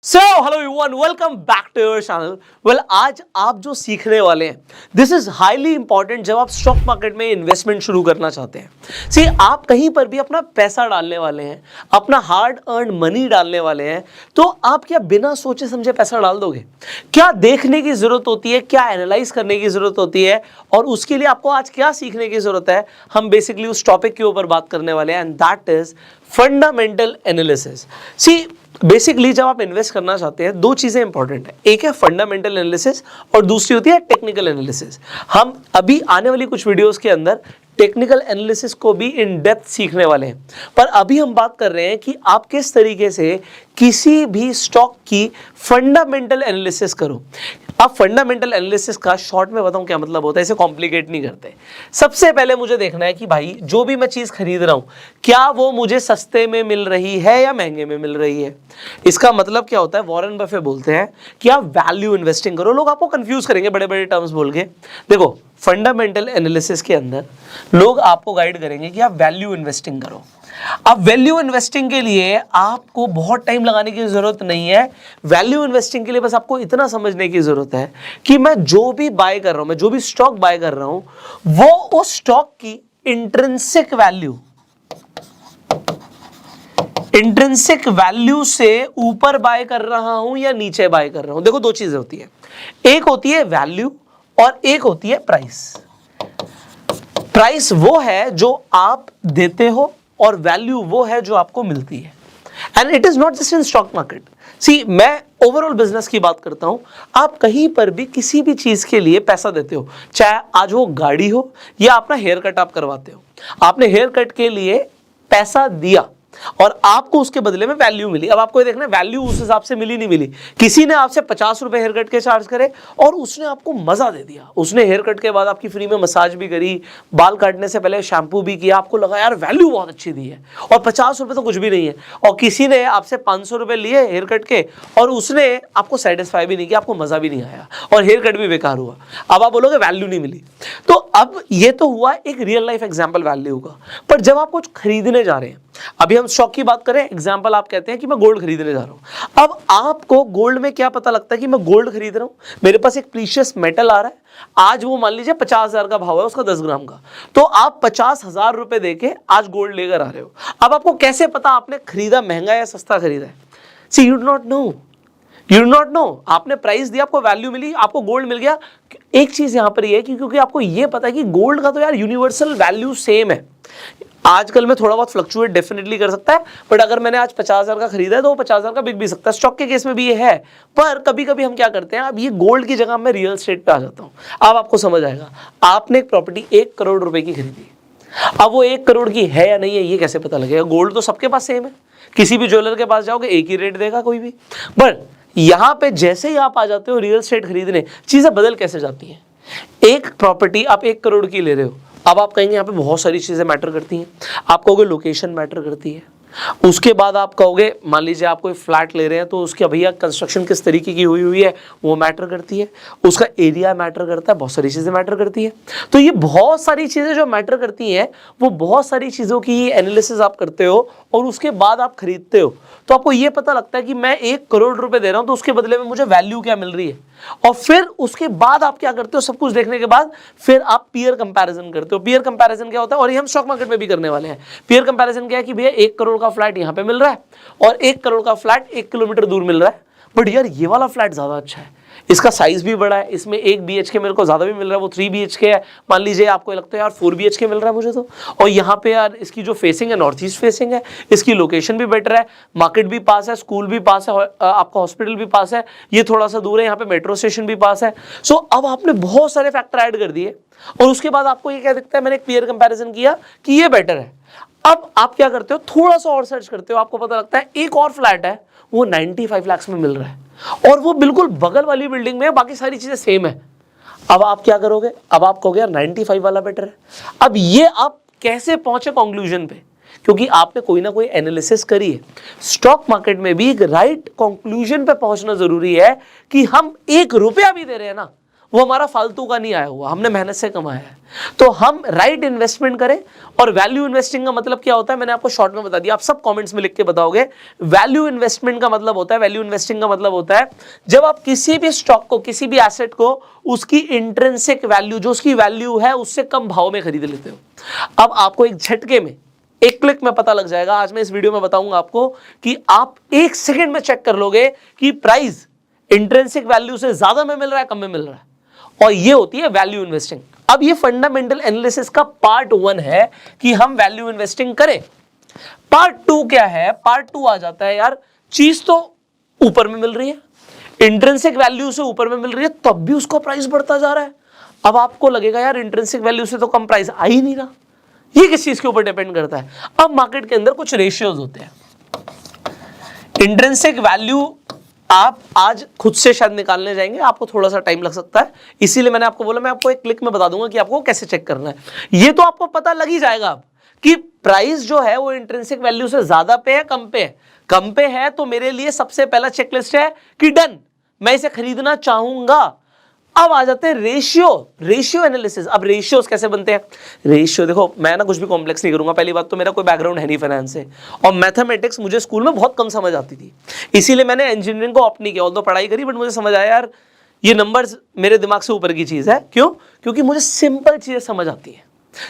So hello everyone, welcome back to your channel. Well, आज आप जो सीखने वाले हैं दिस इज हाईली इंपॉर्टेंट जब आप स्टॉक मार्केट में इन्वेस्टमेंट शुरू करना चाहते हैं। सी, आप कहीं पर भी अपना पैसा डालने वाले हैं, अपना हार्ड अर्न मनी डालने वाले हैं, तो आप क्या बिना सोचे समझे पैसा डाल दोगे? क्या देखने की जरूरत होती है, क्या एनालाइज करने की जरूरत होती है, और उसके लिए आपको आज क्या सीखने की जरूरत है? हम बेसिकली उस टॉपिक के ऊपर बात करने वाले हैं, and that is fundamental analysis. See, basically जब आप इन्वेस्ट करना चाहते हैं, दो चीजें इंपॉर्टेंट है। एक है फंडामेंटल एनालिसिस और दूसरी होती है टेक्निकल एनालिसिस। हम अभी आने वाली कुछ वीडियोस के अंदर टेक्निकल एनालिसिस को भी इन डेप्थ सीखने वाले हैं, पर अभी हम बात कर रहे हैं कि आप किस तरीके से किसी भी स्टॉक की फंडामेंटल एनालिसिस करो। अब फंडामेंटल एनालिसिस का शॉर्ट में बताऊं क्या मतलब होता है, इसे कॉम्प्लिकेट नहीं करते। सबसे पहले मुझे देखना है कि भाई जो भी मैं चीज खरीद रहा हूं, क्या वो मुझे सस्ते में मिल रही है या महंगे में मिल रही है। इसका मतलब क्या होता है, वॉरेन बफे बोलते हैं कि आप वैल्यू इन्वेस्टिंग करो। लोग आपको कंफ्यूज करेंगे बड़े बड़े टर्म्स बोल के। देखो, फंडामेंटल एनालिसिस के अंदर लोग आपको गाइड करेंगे कि आप वैल्यू इन्वेस्टिंग करो। अब वैल्यू इन्वेस्टिंग के लिए आपको बहुत टाइम लगाने की जरूरत नहीं है। वैल्यू इन्वेस्टिंग के लिए बस आपको इतना समझने की जरूरत है कि मैं जो भी बाय कर रहा हूं, मैं जो भी स्टॉक बाय कर रहा हूं, वो उस स्टॉक की इंट्रिंसिक वैल्यू से ऊपर बाय कर रहा हूं या नीचे बाय कर रहा हूं। देखो, दो चीजें होती है, एक होती है वैल्यू और एक होती है प्राइस। प्राइस वो है जो आप देते हो और वैल्यू वो है जो आपको मिलती है। And it is not just in stock market. See, मैं ओवरऑल बिजनेस की बात करता हूं। आप कहीं पर भी किसी भी चीज के लिए पैसा देते हो, चाहे आज वो गाड़ी हो या अपना हेयर कट आप करवाते हो। आपने हेयर कट के लिए पैसा दिया और आपको उसके बदले में वैल्यू मिली। अब आपको ये देखना, वैल्यू उस हिसाब से मिली नहीं मिली। किसी ने आपसे 50 रुपए हेयर कट के चार्ज करे और उसने आपको मजा दे दिया। उसने हेयर कट के बाद आपकी फ्री में मसाज भी करी, बाल काटने से पहले शैम्पू भी किया, आपको लगा यार वैल्यू बहुत अच्छी दी है, और 50 रुपए तो कुछ भी नहीं है। और किसी ने आपसे 500 रुपए लिए हेयर कट के और उसने आपको सेटिस्फाई भी नहीं किया, आपको मजा भी नहीं आया और हेयर कट भी बेकार हुआ। अब आप बोलोगे वैल्यू नहीं मिली। तो अब ये तो हुआ एक रियल लाइफ एग्जाम्पल वैल्यू का। पर जब आप कुछ खरीदने जा रहे हैं, अभी हम स्टॉक की बात करें, एग्जांपल आप कहते हैं कि मैं गोल्ड खरीदने जा रहा हूं। अब आपको गोल्ड में क्या पता लगता है कि मैं गोल्ड खरीद रहा हूं, मेरे पास एक प्रीशियस मेटल आ रहा है, आज वो मान लीजिए 50,000 का भाव है उसका 10 ग्राम का, तो आप 50,000 रुपए देके आज गोल्ड लेकर आ रहे हो। अब आपको कैसे पता आपने खरीदा महंगा या सस्ता खरीदा है? सी, यू डू नॉट नो। आपने प्राइस दिया, आपको वैल्यू मिली, आपको गोल्ड मिल गया। एक चीज यहां पर ये है कि क्योंकि आपको ये पता है कि गोल्ड का तो यार यूनिवर्सल वैल्यू सेम है। आजकल में थोड़ा बहुत फ्लक्चुएट डेफिनेटली कर सकता है, बट अगर मैंने आज 50,000 का खरीदा है तो वो 50,000 का बिक भी सकता है। स्टॉक के केस में भी ये है। पर कभी कभी हम क्या करते हैं, अब ये गोल्ड की जगह मैं रियल एस्टेट पे आ जाता हूं। अब आपको समझ आएगा, आपने एक प्रॉपर्टी 1 करोड़ रुपए की खरीदी, अब वो 1 करोड़ की है या नहीं है ये कैसे पता लगेगा? गोल्ड तो सबके पास सेम है, किसी भी ज्वेलर के पास जाओगे एक ही रेट देगा कोई भी। बट यहां पे जैसे ही आप आ जाते हो रियल एस्टेट खरीदने, चीजें बदल कैसे जाती हैं। एक प्रॉपर्टी आप 1 करोड़ की ले रहे हो, अब आप कहेंगे यहाँ पे बहुत सारी चीजें मैटर करती हैं। आप कहोगे लोकेशन मैटर करती है, उसके बाद आप कहोगे मान लीजिए आप कोई फ्लैट ले रहे हैं तो उसके भैया कंस्ट्रक्शन किस तरीके की हुई है वो मैटर करती है, उसका एरिया मैटर करता है, बहुत सारी चीजें मैटर करती है। तो ये बहुत सारी चीजें जो मैटर करती हैं, वो बहुत सारी चीजों की एनालिसिस आप करते हो और उसके बाद आप खरीदते हो। तो आपको ये पता लगता है कि मैं 1 करोड़ रुपए दे रहा हूं तो उसके बदले में मुझे वैल्यू क्या मिल रही है। और फिर उसके बाद आप क्या करते हो, सब कुछ देखने के बाद फिर आप पीयर कंपैरिजन करते हो। पीयर कंपैरिजन क्या होता है, और ये हम स्टॉक मार्केट में भी करने वाले हैं। पीयर कंपैरिजन क्या है कि भैया 1 करोड़ का फ्लैट यहां पे मिल रहा है और 1 करोड़ का फ्लैट 1 किलोमीटर दूर मिल रहा है, बट यार ये वाला फ्लैट ज्यादा अच्छा है, इसका साइज भी बड़ा है, इसमें 1 BHK मेरे को ज्यादा भी मिल रहा है, वो 3 BHK है। मान लीजिए आपको लगता है यार 4 BHK मिल रहा है मुझे तो, और यहाँ पे यार इसकी जो फेसिंग है नॉर्थ ईस्ट फेसिंग है, इसकी लोकेशन भी बेटर है, मार्केट भी पास है, स्कूल भी पास है, आपका हॉस्पिटल भी पास है, ये थोड़ा सा दूर है, यहाँ पे मेट्रो स्टेशन भी पास है। सो अब आपने बहुत सारे फैक्टर ऐड कर दिए और उसके बाद आपको ये क्या दिखता है, मैंने एक पीयर कंपैरिजन किया कि ये बेटर है। अब आप क्या करते हो, थोड़ा सा और सर्च करते हो, आपको पता लगता है एक और फ्लैट है वो 95 लाख में मिल रहा है और वो बिल्कुल बगल वाली बिल्डिंग में है, बाकी सारी चीजें सेम है। अब आप क्या करोगे, अब आप कहोगे यार 95 वाला बेटर है। अब ये आप कैसे पहुंचे कंक्लूजन पे, क्योंकि आपने कोई ना कोई एनालिसिस करी है। स्टॉक मार्केट में भी एक राइट कंक्लूजन पे पहुंचना जरूरी है कि हम 1 रुपया भी दे रहे हैं ना, वो हमारा फालतू का नहीं आया हुआ, हमने मेहनत से कमाया है। तो हम राइट इन्वेस्टमेंट करें। और वैल्यू इन्वेस्टिंग का मतलब क्या होता है, मैंने आपको शॉर्ट में बता दिया, आप सब कमेंट्स में लिख के बताओगे। वैल्यू इन्वेस्टमेंट का मतलब होता है, वैल्यू इन्वेस्टिंग का मतलब होता है जब आप किसी भी स्टॉक को, किसी भी एसेट को उसकी इंट्रिंसिक वैल्यू, जो उसकी वैल्यू है, उससे कम भाव में खरीद लेते हो। अब आपको एक झटके में, एक क्लिक में पता लग जाएगा। आज मैं इस वीडियो में बताऊंगा आपको कि आप एक सेकंड में चेक कर लोगे कि प्राइस इंट्रिंसिक वैल्यू से ज्यादा में मिल रहा है, कम में मिल रहा है, और ये होती है वैल्यू इन्वेस्टिंग। अब ये फंडामेंटल एनालिसिस का पार्ट 1 है कि हम वैल्यू इन्वेस्टिंग करें। पार्ट 2 क्या है? पार्ट 2 आ जाता है यार, चीज तो ऊपर में मिल रही है, इंट्रिंसिक वैल्यू से ऊपर में मिल रही है, तब भी उसका प्राइस बढ़ता जा रहा है। अब आपको लगेगा यार इंट्रिंसिक वैल्यू से तो कम प्राइस आ ही नहीं रहा, ये किस चीज के ऊपर डिपेंड करता है? अब मार्केट के अंदर कुछ रेशियोज होते हैं। इंट्रिंसिक वैल्यू आप आज खुद से शायद निकालने जाएंगे, आपको थोड़ा सा टाइम लग सकता है, इसीलिए मैंने आपको बोला मैं आपको एक क्लिक में बता दूंगा कि आपको कैसे चेक करना है। ये तो आपको पता लग ही जाएगा अब कि प्राइस जो है वो इंट्रिंसिक वैल्यू से ज्यादा पे है, कम पे है। कम पे है तो मेरे लिए सबसे पहला चेकलिस्ट है कि डन, मैं इसे खरीदना चाहूंगा। अब आ जाते हैं रेशियो एनालिसिस। अब रेशियोज कैसे बनते हैं? रेशियो देखो, मैं ना कुछ भी कॉम्प्लेक्स नहीं करूंगा। पहली बात तो मेरा कोई बैकग्राउंड है नहीं फाइनेंस से, और मैथमेटिक्स मुझे स्कूल में बहुत कम समझ आती थी, इसीलिए मैंने इंजीनियरिंग को ऑप्ट नहीं किया। ऑल्दो पढ़ाई करी, बट मुझे समझ आया यार ये नंबर्स मेरे दिमाग से ऊपर की चीज है। क्यों? क्योंकि मुझे सिंपल चीजें समझ आती हैं।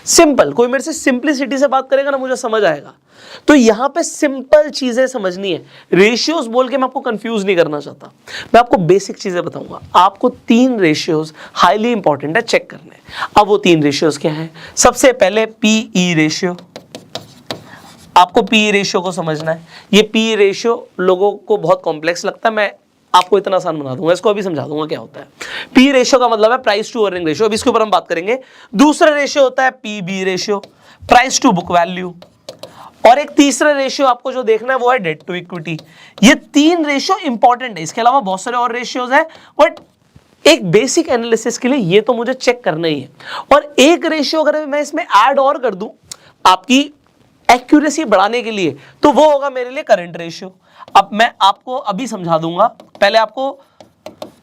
सिंपल, कोई मेरे से सिंपलिसिटी से बात करेगा ना, मुझे समझ आएगा। तो यहां पे सिंपल चीजें समझनी है। रेशियोज बोल के मैं आपको कंफ्यूज नहीं करना चाहता, मैं आपको बेसिक चीजें बताऊंगा। आपको 3 रेशियोज हाईली इंपॉर्टेंट है चेक करने। अब वो 3 रेशियोज क्या हैं? सबसे पहले पीई रेशियो। आपको पीई रेशियो को समझना है। ये पीई रेशियो लोगों को बहुत कॉम्प्लेक्स लगता है, मैं आपको इतना आसान बना दूंगा, इसको अभी समझा दूंगा क्या होता है। पी रेशियो का मतलब है प्राइस टू अर्निंग रेशियो, अभी इसके ऊपर हम बात करेंगे। दूसरा रेशियो होता है PB ratio, price to book value. और एक तीसरा रेशियो आपको जो देखना है वो है डेट टू इक्विटी। ये 3 रेशियो इंपॉर्टेंट है, इसके अलावा बहुत सारे और रेशियोज हैं, बट एक बेसिक एनालिसिस के लिए ये तो मुझे चेक करना ही है। और एक रेशियो अगर मैं इसमें ऐड और कर दूं आपकी एक्यूरेसी बढ़ाने के लिए, तो वो होगा मेरे लिए करंट रेशियो। अब मैं आपको अभी समझा दूंगा, पहले आपको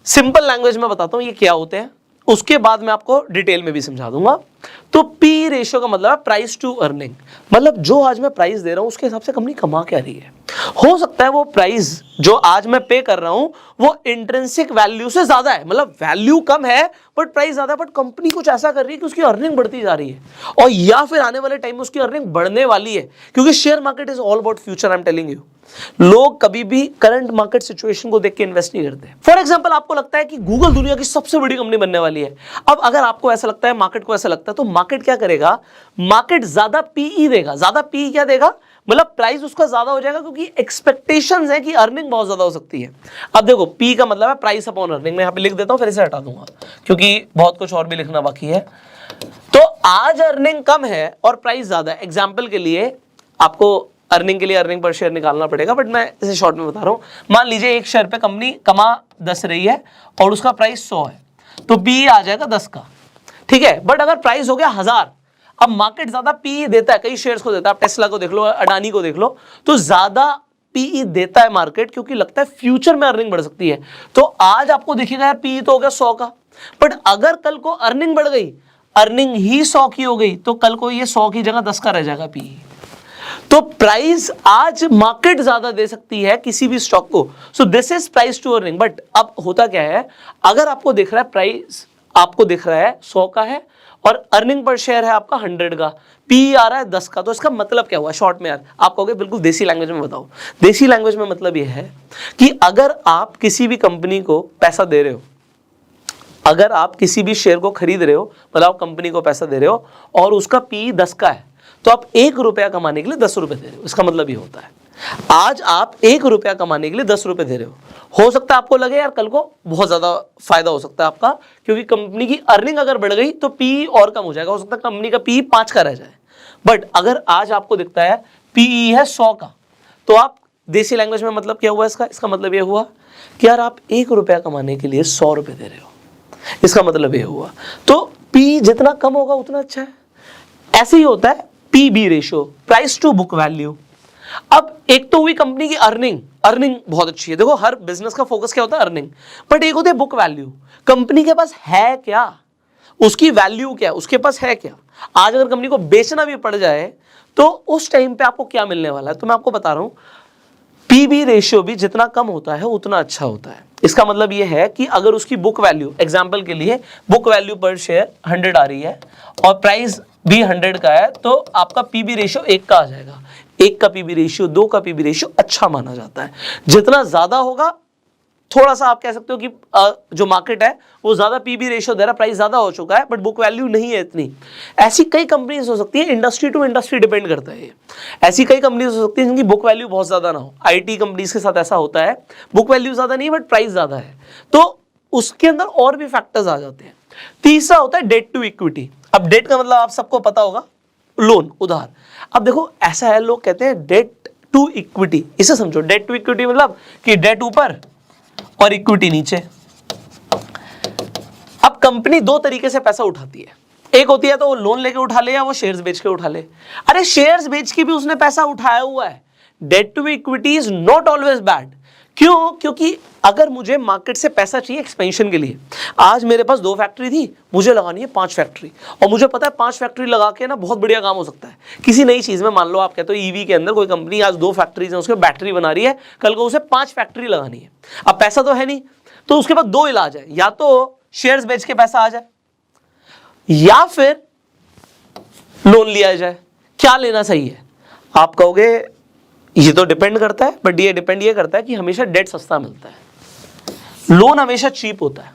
सिंपल लैंग्वेज में बताता हूं ये क्या होते हैं, उसके बाद मैं आपको डिटेल में भी समझा दूंगा। तो पी रेशियो का मतलब है प्राइस टू अर्निंग, मतलब जो आज मैं प्राइस दे रहा हूं उसके हिसाब से कंपनी कमा क्या रही है। हो सकता है वो प्राइस जो आज मैं पे कर रहा हूं वो इंट्रिंसिक वैल्यू से ज्यादा है, मतलब वैल्यू कम है बट प्राइस ज्यादा है, बट कंपनी कुछ ऐसा कर रही है कि उसकी अर्निंग बढ़ती जा रही है, और या फिर आने वाले टाइम में उसकी अर्निंग बढ़ने वाली है, क्योंकि share market is all about future. I am telling you, लोग कभी भी करंट मार्केट सिचुएशन को देख के इन्वेस्ट नहीं करते। फॉर एग्जांपल, आपको लगता है कि गूगल दुनिया की सबसे बड़ी कंपनी बनने वाली है। अब अगर आपको ऐसा लगता है, मार्केट को ऐसा लगता है, तो मार्केट क्या करेगा? मार्केट ज्यादा पीई देगा। ज्यादा पीई क्या देगा? मतलब प्राइस उसका ज्यादा हो जाएगा, क्योंकि एक्सपेक्टेशंस है कि अर्निंग बहुत ज्यादा हो सकती है। अब देखो, पी का मतलब है प्राइस अपॉन अर्निंग। मैं यहां पे लिख देता हूं, फिर इसे हटा दूंगा क्योंकि बहुत कुछ और भी लिखना बाकी है। तो आज अर्निंग कम है और प्राइस ज्यादा है। एग्जांपल के लिए आपको अर्निंग के लिए अर्निंग पर शेयर निकालना पड़ेगा, बट मैं इसे शॉर्ट में बता रहा हूं। मान लीजिए एक शेयर पे कंपनी कमा 10 रही है और उसका प्राइस 100 है, तो पी आ जाएगा 10 का, ठीक है। बट अगर प्राइस हो गया 1000, अब मार्केट ज्यादा पी देता है, कई शेयर्स को देता है, आप टेस्ला को देख लो, अडानी को देख लो, तो ज्यादा पीई देता है मार्केट, क्योंकि लगता है फ्यूचर में अर्निंग बढ़ सकती है। तो आज आपको दिखेगा यार पीई तो हो गया 100 का, बट अगर कल को अर्निंग बढ़ गई, अर्निंग ही 100 की हो गई, तो कल को ये 100 की जगह 10 का रह जाएगा पीई। तो प्राइस आज मार्केट ज्यादा दे सकती है किसी भी स्टॉक को, so this is price to earning. But अब होता क्या है, अगर आपको दिख रहा है प्राइस आपको दिख रहा है 100 का है और अर्निंग पर शेयर है आपका 100 का, पी आ रहा है 10 का, तो इसका मतलब क्या हुआ? शॉर्ट में यार आप कहोगे बिल्कुल देसी लैंग्वेज में बताओ। देसी लैंग्वेज में मतलब यह है कि अगर आप किसी भी कंपनी को पैसा दे रहे हो, अगर आप किसी भी शेयर को खरीद रहे हो, मतलब आप कंपनी को पैसा दे रहे हो और उसका पी 10 का है, तो आप 1 रुपया कमाने के लिए 10 रुपए दे रहे हो। इसका मतलब ये होता है आज आप 1 रुपया कमाने के लिए 10 रुपए दे रहे हो सकता है आपको लगे यार कल को बहुत ज्यादा फायदा हो सकता है आपका, क्योंकि कंपनी की अर्निंग अगर बढ़ गई तो पी और कम हो जाएगा, हो सकता है कंपनी का पी 5 का रह जाए। बट अगर आज आपको दिखता है पीई है 100 का, तो आप देसी लैंग्वेज में मतलब क्या हुआ इसका मतलब ये हुआ कि यार आप 1 रुपया कमाने के लिए 100 रुपए दे रहे हो, इसका मतलब ये हुआ। तो पी जितना कम होगा उतना अच्छा है। ऐसे ही होता है PB ratio, price to book value. अब एक तो हुई कंपनी की अर्निंग, अर्निंग बहुत अच्छी है। देखो हर बिजनेस का फोकस क्या होता है, अर्निंग, बट एक होती है बुक वैल्यू। कंपनी के पास है क्या, उसकी वैल्यू क्या है, उसके पास है क्या। आज अगर कंपनी को बेचना भी पड़ जाए तो उस टाइम पे आपको क्या मिलने वाला है, तो मैं आपको बता रहा हूं, पीबी रेशियो भी जितना कम होता है उतना अच्छा होता है। इसका मतलब यह है कि अगर उसकी बुक वैल्यू, एग्जांपल के लिए बुक वैल्यू पर शेयर 100 आ रही है और प्राइस भी 100 का है, तो आपका पीबी रेशियो 1 का आ जाएगा। 1 का पीबी रेशियो, 2 का पीबी रेशियो अच्छा माना जाता है। जितना ज्यादा होगा, थोड़ा सा आप कह सकते हो कि जो मार्केट है वो ज्यादा पीबी रेशियो दे रहा है, प्राइस ज्यादा हो चुका है बट बुक वैल्यू नहीं है इतनी। ऐसी कई कंपनीज हो सकती है, इंडस्ट्री टू इंडस्ट्री डिपेंड करता है। ऐसी कई कंपनीज हो सकती है जिनकी बुक वैल्यू बहुत ज्यादा ना हो। आईटी कंपनीज के साथ ऐसा होता है, बुक वैल्यू ज्यादा नहीं है बट प्राइस ज्यादा है, तो उसके अंदर और भी फैक्टर्स आ जाते हैं। तीसरा होता है डेट टू इक्विटी। अब डेट का मतलब आप सबको पता होगा, लोन, उधार। अब देखो ऐसा है, लोग कहते हैं डेट टू इक्विटी, इसे समझो। डेट टू इक्विटी मतलब कि डेट ऊपर और इक्विटी नीचे। अब कंपनी दो तरीके से पैसा उठाती है, एक होती है तो वो लोन लेके उठा ले या वो शेयर्स बेच के उठा ले। अरे शेयर्स बेच के भी उसने पैसा उठाया हुआ है। Debt to equity is not always bad. क्यों? क्योंकि अगर मुझे मार्केट से पैसा चाहिए एक्सपेंशन के लिए, आज मेरे पास 2 फैक्ट्री थी, मुझे लगानी है 5 फैक्ट्री, और मुझे पता है 5 फैक्ट्री लगा के ना बहुत बढ़िया काम हो सकता है किसी नई चीज में। मान लो आप कहते हो ईवी के अंदर कोई कंपनी आज 2 फैक्ट्रीज है, उसके बैटरी बना रही है, कल को उसे 5 फैक्ट्री लगानी है। अब पैसा तो है नहीं, तो उसके पास 2 इलाज है, या तो शेयर्स बेच के पैसा आ जाए या फिर लोन लिया जाए। क्या लेना सही है? आप कहोगे ये तो डिपेंड करता है, बट ये डिपेंड ये करता है कि हमेशा डेट सस्ता मिलता है, लोन हमेशा चीप होता है,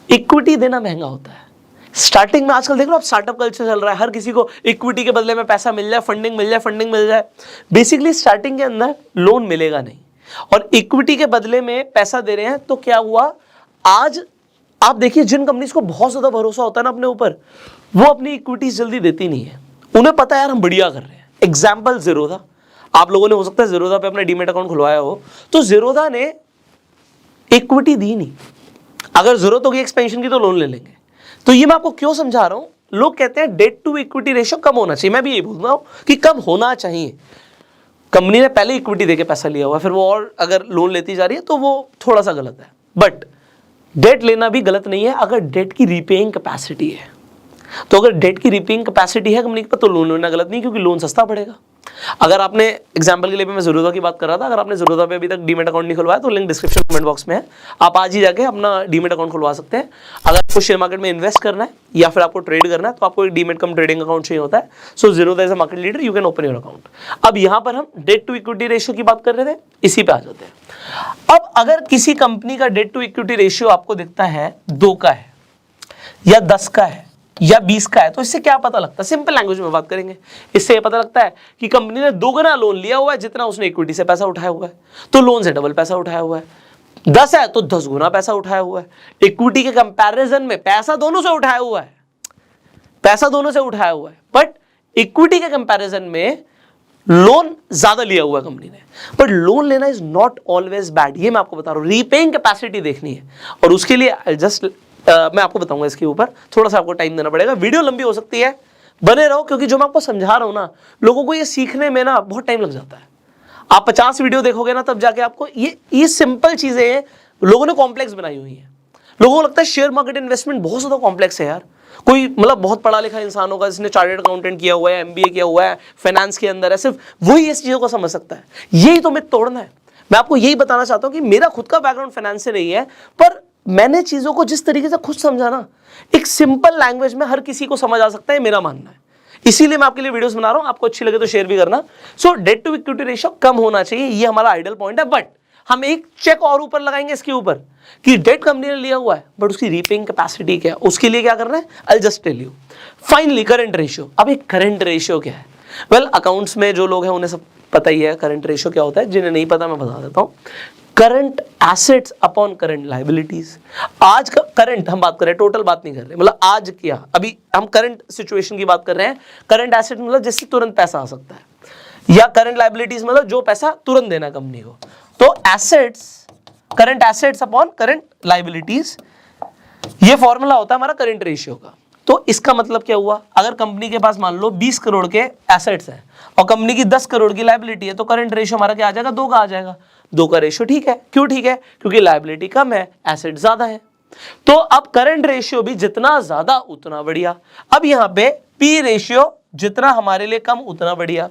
इक्विटी देना महंगा होता है। स्टार्टिंग में आजकल देख लो आप, स्टार्टअप कल्चर चल रहा है, हर किसी को इक्विटी के बदले में पैसा मिल जाए, फंडिंग मिल जाए, फंडिंग मिल जाए। बेसिकली स्टार्टिंग के अंदर लोन मिलेगा नहीं और इक्विटी के बदले में पैसा दे रहे हैं, तो क्या हुआ, आज आप देखिए जिन कंपनीज को बहुत ज्यादा भरोसा होता है ना अपने ऊपर, वो अपनी इक्विटीज जल्दी देती नहीं है। उन्हें पता है यार हम बढ़िया कर रहे हैं। एग्जाम्पल ज़ीरोधा, आप लोगों ने हो सकता है ज़ीरोधा पे अपना डीमैट अकाउंट खुलवाया हो, तो ज़ीरोधा ने इक्विटी दी नहीं। अगर जरूरत होगी एक्सपेंशन की तो लोन ले लेंगे। तो ये मैं आपको क्यों समझा रहा हूं, लोग कहते हैं डेट टू इक्विटी रेशियो कम होना चाहिए, मैं भी यही बोल रहा हूं कि कम होना चाहिए। कंपनी ने पहले इक्विटी देके पैसा लिया हुआ, फिर वो और अगर लोन लेती जा रही है तो वो थोड़ा सा गलत है। बट डेट लेना भी गलत नहीं है अगर डेट की रीपेइंग कैपेसिटी है। तो अगर डेट की रीपेइंग कैपेसिटी है कंपनी के पास, तो लोन लेना गलत नहीं, क्योंकि लोन सस्ता पड़ेगा। अगर आपने, एग्जांपल के लिए मैं ज़ीरोधा की बात कर रहा था, अगर आपने ज़ीरोधा पे अभी तक डीमैट अकाउंट नहीं खुलवाया तो लिंक डिस्क्रिप्शन कमेंट बॉक्स में है, आप आज ही जाके अपना डीमैट अकाउंट खुलवा सकते हैं। अगर आपको शेयर मार्केट में इन्वेस्ट करना है या फिर आपको ट्रेड करना है तो आपको एक डीमैट कम ट्रेडिंग अकाउंट चाहिए होता है। So Zerodha is a market leader, you can open your account. अब यहाँ पर हम डेट टू इक्विटी रेशियो की बात कर रहे थे, इसी पे आ जाते हैं। अब अगर किसी कंपनी का डेट टू इक्विटी रेशियो आपको दिखता है 2 का है या 10 का है या 20 का है, तो इससे क्या पता लगता है? सिंपल लैंग्वेज में बात करेंगे, इससे ये पता लगता है कि कंपनी ने 2 गुना लोन लिया हुआ है जितना उसने इक्विटी से पैसा उठाया हुआ है, तो लोन से डबल पैसा उठाया हुआ है। 10 है तो 10 गुना पैसा उठाया हुआ है। इक्विटी के कंपैरिजन में पैसा दोनों से उठाया हुआ है, पैसा दोनों से उठाया हुआ है, बट इक्विटी के कंपैरिजन में लोन ज्यादा लिया हुआ है कंपनी ने। बट लोन लेना इज नॉट ऑलवेज बैड, ये मैं आपको बता रहा हूं। रीपेइंग कैपेसिटी देखनी है, और उसके लिए जस्ट मैं आपको बताऊंगा, इसके ऊपर थोड़ा सा आपको टाइम देना पड़ेगा, वीडियो लंबी हो सकती है, बने रहो, क्योंकि जो मैं आपको समझा रहा हूं ना, लोगों को ये सीखने में ना बहुत टाइम लग जाता है। आप 50 वीडियो देखोगे ना, तब जाके आपको ये सिंपल चीजें लोगों ने कॉम्प्लेक्स बनाई हुई हैं। लोगों को लगता है शेयर मार्केट इन्वेस्टमेंट बहुत ज्यादा कॉम्प्लेक्स है यार। कोई मतलब बहुत पढ़ा लिखा इंसान होगा जिसने चार्टर्ड अकाउंटेंट किया हुआ है, MBA किया हुआ है, फाइनेंस के अंदर है, सिर्फ वही इस चीजों को समझ सकता है। यही तो मिथ तोड़ना है। मैं आपको यही बताना चाहता हूं कि मेरा खुद का बैकग्राउंड फाइनेंस से नहीं है, पर मैंने चीजों को जिस तरीके से खुद समझा ना, एक सिंपल लैंग्वेज में हर किसी को समझ आ सकता है, मेरा मानना है। इसीलिए मैं आपके लिए वीडियोस बना रहा हूं, आपको अच्छी लगे तो शेयर भी करना। सो डेट टू इक्विटी रेशियो कम होना चाहिए, ये हमारा आइडियल पॉइंट है। बट हम एक चेक और ऊपर लगाएंगे इसके ऊपर कि डेट कंपनी ने लिया हुआ है बट उसकी रीपेइंग कैपेसिटी क्या है, उसके लिए क्या करना है, I just tell you. Finally current ratio. अब एक करंट रेशियो क्या है? वेल, अकाउंट्स में जो लोग हैं उन्हें सब पता ही है करंट रेशियो क्या होता है, जिन्हें नहीं पता मैं बता देता हूं। Current assets upon current liabilities. आज का करंट हम बात कर रहे हैं, टोटल बात नहीं कर रहे, मतलब आज क्या, अभी हम करंट सिचुएशन की बात कर रहे हैं। करंट एसेट मतलब जिससे तुरंत पैसा आ सकता है, या करंट लायबिलिटीज मतलब जो पैसा तुरंत देना कंपनी को। तो assets, current assets upon current liabilities, ये फॉर्मूला होता है हमारा करंट रेशियो का। तो इसका मतलब क्या हुआ, अगर कंपनी के पास मान लो 20 करोड़ के एसेट्स हैं और कंपनी की 10 करोड़ की लायबिलिटी है, तो करंट रेशियो हमारा क्या आ जाएगा, 2 का आ जाएगा। 2 का रेशियो ठीक है, क्यों ठीक है, क्योंकि लायबिलिटी कम है, एसेट ज्यादा है। तो अब करंट रेशियो भी जितना ज्यादा उतना बढ़िया। अब यहां पे पी रेशियो जितना हमारे लिए कम उतना बढ़िया,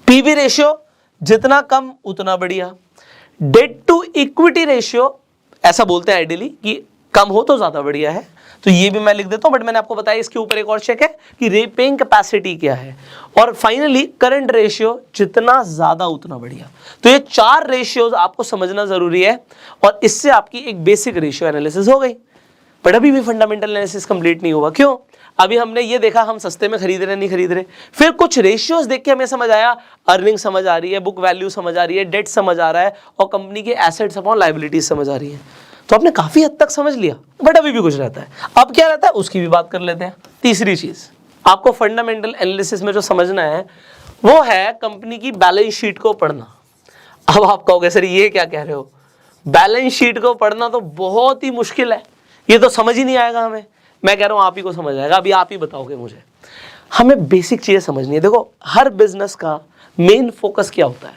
पीवी रेशियो जितना कम उतना बढ़िया, डेट टू इक्विटी रेशियो ऐसा बोलते हैं आइडियली कि कम हो तो ज्यादा बढ़िया है, तो ये भी मैं लिख देता हूं, बट मैंने आपको बताया इसके ऊपर एक और चेक है कि रीपेइंग कैपेसिटी क्या है, और फाइनली करंट रेशियो जितना ज्यादा उतना बढ़िया। तो ये 4 रेशियोज आपको समझना जरूरी है और इससे आपकी एक बेसिक रेशियो एनालिसिस हो गई। बट अभी भी फंडामेंटल एनालिसिस कंप्लीट नहीं हुआ, क्यों, अभी हमने ये देखा हम सस्ते में खरीद रहे नहीं खरीद रहे, फिर कुछ रेशियोज देख के हमें समझ आया, अर्निंग समझ आ रही है, बुक वैल्यू समझ आ रही है, डेट समझ आ रहा है और कंपनी के एसेट्स अपॉन लायबिलिटीज समझ आ रही है। तो आपने काफी हद तक समझ लिया, बट अभी भी कुछ रहता है। अब क्या रहता है उसकी भी बात कर लेते हैं। तीसरी चीज आपको फंडामेंटल एनालिसिस में जो समझना है वो है कंपनी की बैलेंस शीट को पढ़ना। अब आप कहोगे सर ये क्या कह रहे हो, बैलेंस शीट को पढ़ना तो बहुत ही मुश्किल है, ये तो समझ ही नहीं आएगा हमें। मैं कह रहा हूं आप ही को समझ आएगा, अभी आप ही बताओगे मुझे। हमें बेसिक चीजें समझनी है। देखो हर बिजनेस का मेन फोकस क्या होता है,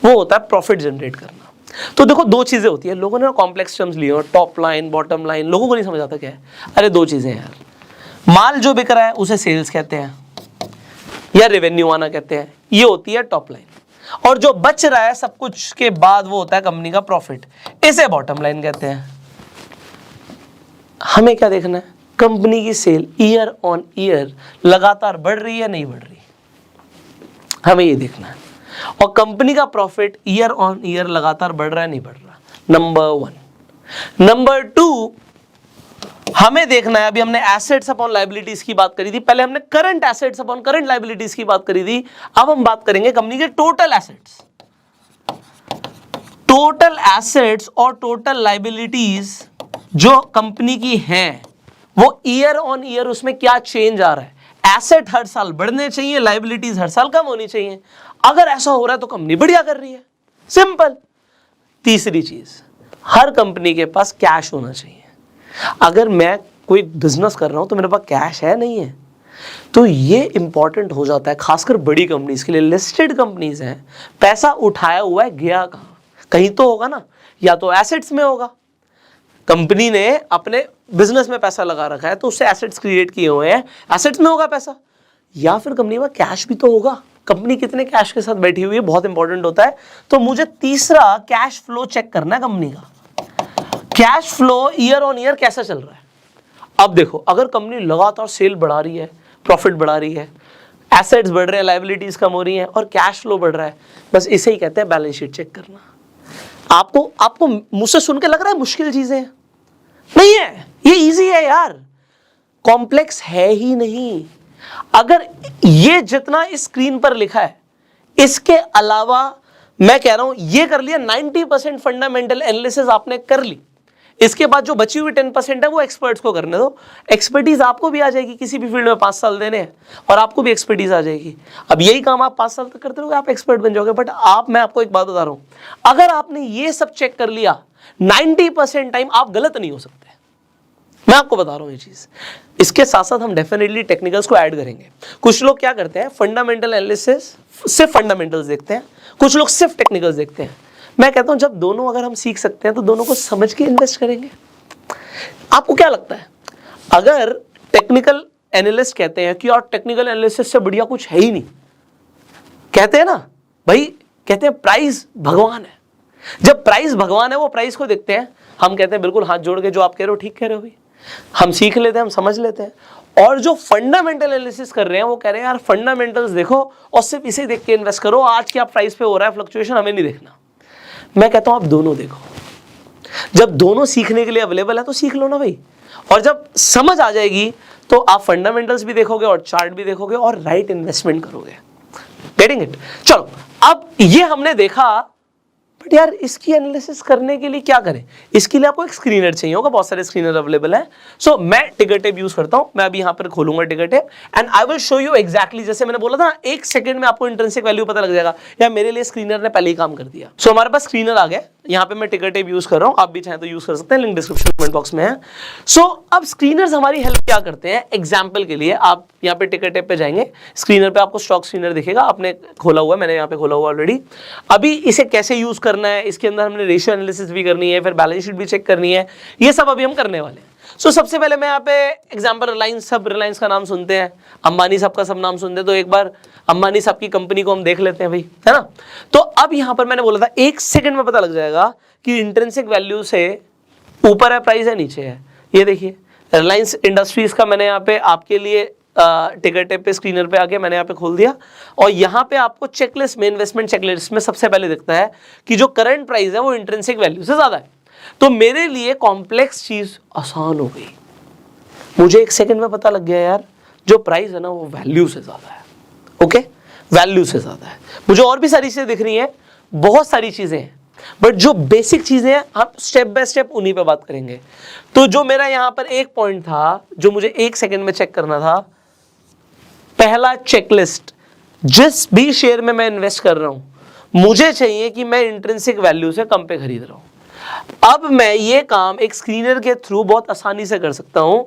वो होता है प्रॉफिट जनरेट करना। तो देखो 2 चीजें होती है, लोगों ने कॉम्प्लेक्स टर्म्स लिए, टॉप लाइन बॉटम लाइन, लोगों को नहीं समझ आता क्या है। अरे 2 चीजें हैं यार, माल जो बिक रहा है उसे सेल्स कहते हैं या रेवेन्यू आना कहते हैं, ये होती है टॉप लाइन, और जो बच रहा है सब कुछ के बाद वो होता है कंपनी का प्रॉफिट, इसे बॉटम लाइन कहते हैं। हमें क्या देखना है, कंपनी की सेल ईयर ऑन ईयर लगातार बढ़ रही है नहीं बढ़ रही, हमें ये देखना है, और कंपनी का प्रॉफिट ईयर ऑन ईयर लगातार बढ़ रहा है नहीं बढ़ रहा, नंबर 1। नंबर 2 हमें देखना है, अभी हमने एसेट्स अपॉन लायबिलिटीज की बात करी थी, पहले हमने current assets upon current liabilities की बात करी थी, अब हम बात करेंगे कंपनी के टोटल एसेट्स। टोटल एसेट्स और टोटल लायबिलिटीज जो कंपनी की हैं वो ईयर ऑन ईयर उसमें क्या चेंज आ रहा है। एसेट हर साल बढ़ने चाहिए, लायबिलिटीज हर साल कम होनी चाहिए। अगर ऐसा हो रहा है तो कंपनी बढ़िया कर रही है, सिंपल। तीसरी चीज, हर कंपनी के पास कैश होना चाहिए। अगर मैं कोई बिजनेस कर रहा हूं तो मेरे पास कैश है नहीं है, तो ये इंपॉर्टेंट हो जाता है, खासकर बड़ी कंपनीज के लिए। लिस्टेड कंपनीज हैं, पैसा उठाया हुआ है गया कहां, कहीं तो होगा ना, या तो एसेट्स में होगा, कंपनी ने अपने बिजनेस में पैसा लगा रखा है तो उससे एसेट्स क्रिएट किए हुए हैं, एसेट्स में होगा पैसा, या फिर कंपनी में कैश भी तो होगा। कंपनी कितने कैश के साथ बैठी हुई है बहुत इंपॉर्टेंट होता है। तो मुझे तीसरा कैश फ्लो चेक करना है कंपनी का, cash flow year on year कैसा चल रहा है। अब देखो अगर कंपनी लगातार सेल बढ़ा रही है, प्रॉफिट बढ़ा रही है, एसेट्स बढ़ रहे हैं, लायबिलिटीज कम हो रही हैं और कैश फ्लो बढ़ रहा है, बस इसे ही कहते हैं बैलेंस शीट चेक करना। आपको मुझसे सुन के लग रहा है मुश्किल चीजें नहीं है, ये इजी है यार, कॉम्प्लेक्स है ही नहीं। अगर ये जितना इस स्क्रीन पर लिखा है इसके अलावा मैं कह रहा हूं ये कर लिया, 90% फंडामेंटल एनालिसिस आपने कर ली, इसके बाद जो बची हुई 10% है वो एक्सपर्ट्स को करने दो। एक्सपर्टीज आपको भी आ जाएगी, किसी भी फील्ड में 5 साल देने हैं और आपको भी एक्सपर्टीज आ जाएगी। अब यही काम आप 5 साल तक करते रहोगे, आप एक्सपर्ट बन जाओगे। बट मैं आपको एक बात बता रहा हूं, अगर आपने ये सब चेक कर लिया 90% टाइम आप गलत नहीं हो सकते, मैं आपको बता रहा हूं ये चीज। इसके साथ साथ हम डेफिनेटली टेक्निकल्स को ऐड करेंगे। कुछ लोग क्या करते हैं, फंडामेंटल एनालिसिस सिर्फ फंडामेंटल्स देखते हैं, कुछ लोग सिर्फ टेक्निकल्स देखते हैं। मैं कहता हूं जब दोनों अगर हम सीख सकते हैं तो दोनों को समझ के इन्वेस्ट करेंगे। आपको क्या लगता है, अगर टेक्निकल एनालिस्ट कहते हैं कि और टेक्निकल एनालिसिस से बढ़िया कुछ है ही नहीं, कहते हैं ना भाई, कहते हैं प्राइस भगवान है। जब प्राइस भगवान है वो प्राइस को देखते हैं, हम कहते हैं बिल्कुल हाथ जोड़ के जो आप कह रहे हो ठीक कह रहे हो भाई, हम सीख लेते हैं, हम समझ लेते हैं। और जो फंडामेंटल एनालिसिस कर रहे हैं वो कह रहे हैं यार फंडामेंटल्स देखो और सिर्फ इसे देख के इन्वेस्ट करो, आज क्या प्राइस पे हो रहा है फ्लक्चुएशन हमें नहीं देखना। मैं कहता हूं आप दोनों देखो, जब दोनों सीखने के लिए अवेलेबल है तो सीख लो ना भाई, और जब समझ आ जाएगी तो आप फंडामेंटल्स भी देखोगे और चार्ट भी देखोगे और राइट इन्वेस्टमेंट करोगे। Getting it? चलो अब ये हमने देखा, बट यार इसकी एनालिसिस करने के लिए क्या करें, इसके लिए आपको एक स्क्रीनर चाहिए होगा, बहुत सारे स्क्रीनर अवेलेबल हैं। सो मैं टिकरटेप यूज करता हूं, मैं अभी यहां पर खोलूंगा Tickertape and I will show you exactly, जैसे मैंने बोला था ना 1 सेकंड में आपको इंट्रिंसिक वैल्यू पता लग जाएगा, या मेरे लिए स्क्रीनर ने पहले ही काम कर दिया। सो हमारे पास स्क्रीनर आ गया, यहाँ पे मैं टिकर टेप यूज कर रहा हूँ, आप भी चाहें तो यूज कर सकते हैं, लिंक डिस्क्रिप्शन कमेंट बॉक्स में है। सो अब स्क्रीनर्स हमारी हेल्प क्या करते हैं, एग्जाम्पल के लिए आप यहाँ पे टिकर टेप पे जाएंगे, स्क्रीनर पे आपको स्टॉक स्क्रीनर दिखेगा, आपने खोला हुआ है, मैंने यहाँ पे खोला हुआ ऑलरेडी। अभी इसे कैसे यूज करना है, इसके अंदर हमने रेशियो एनालिसिस भी करनी है, फिर बैलेंस शीट भी चेक करनी है, ये सब अभी हम करने वाले हैं। सो सबसे पहले मैं यहाँ पे एग्जाम्पल रिलायंस, सब रिलायंस का नाम सुनते हैं, अंबानी साहब का सब नाम सुनते हैं, तो एक बार अंबानी साहब की कंपनी को हम देख लेते हैं भाई, है ना। तो अब यहाँ पर मैंने बोला था 1 सेकंड में पता लग जाएगा कि इंट्रिंसिक वैल्यू से ऊपर है प्राइस है नीचे है। ये देखिए रिलायंस इंडस्ट्रीज का मैंने यहाँ पे आपके लिए टिकर टेप पे स्क्रीनर पे आके मैंने यहाँ पे खोल दिया, और यहाँ पे आपको चेकलिस्ट में, इन्वेस्टमेंट चेकलिस्ट में सबसे पहले दिखता है कि जो करंट प्राइस है वो इंट्रिंसिक वैल्यू से ज्यादा है। तो मेरे लिए कॉम्प्लेक्स चीज आसान हो गई, मुझे 1 सेकंड में पता लग गया यार जो प्राइस है ना वो वैल्यू से ज्यादा है। ओके, वैल्यू से ज्यादा है। मुझे और भी सारी चीजें दिख रही हैं, बहुत सारी चीजें हैं, बट जो बेसिक चीजें हैं हम स्टेप बाय स्टेप उन्हीं पे बात करेंगे। तो जो मेरा यहां पर एक पॉइंट था जो मुझे 1 सेकंड में चेक करना था, पहला चेकलिस्ट, जिस भी शेयर में मैं इन्वेस्ट कर रहा हूं मुझे चाहिए कि मैं इंट्रिंसिक वैल्यू से कम पे खरीद रहा हूं। अब मैं ये काम एक स्क्रीनर के थ्रू बहुत आसानी से कर सकता हूं।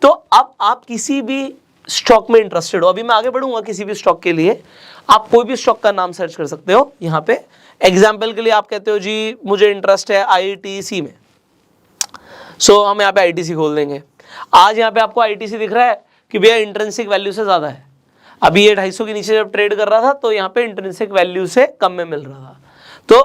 तो अब आप किसी भी स्टॉक में इंटरेस्टेड हो, अभी मैं आगे बढ़ूंगा किसी भी स्टॉक के लिए, आप कोई भी स्टॉक का नाम सर्च कर सकते हो। यहाँ पे एग्जाम्पल के लिए आप कहते हो जी मुझे इंटरेस्ट है आईटीसी में, सो हम यहाँ पे आईटीसी खोल देंगे। आज यहाँ पे आपको आईटीसी दिख रहा है कि भैया इंट्रिंसिक वैल्यू से ज्यादा है, अभी ये 250 के नीचे जब ट्रेड कर रहा था तो यहाँ पे इंट्रिंसिक वैल्यू से कम में मिल रहा था। तो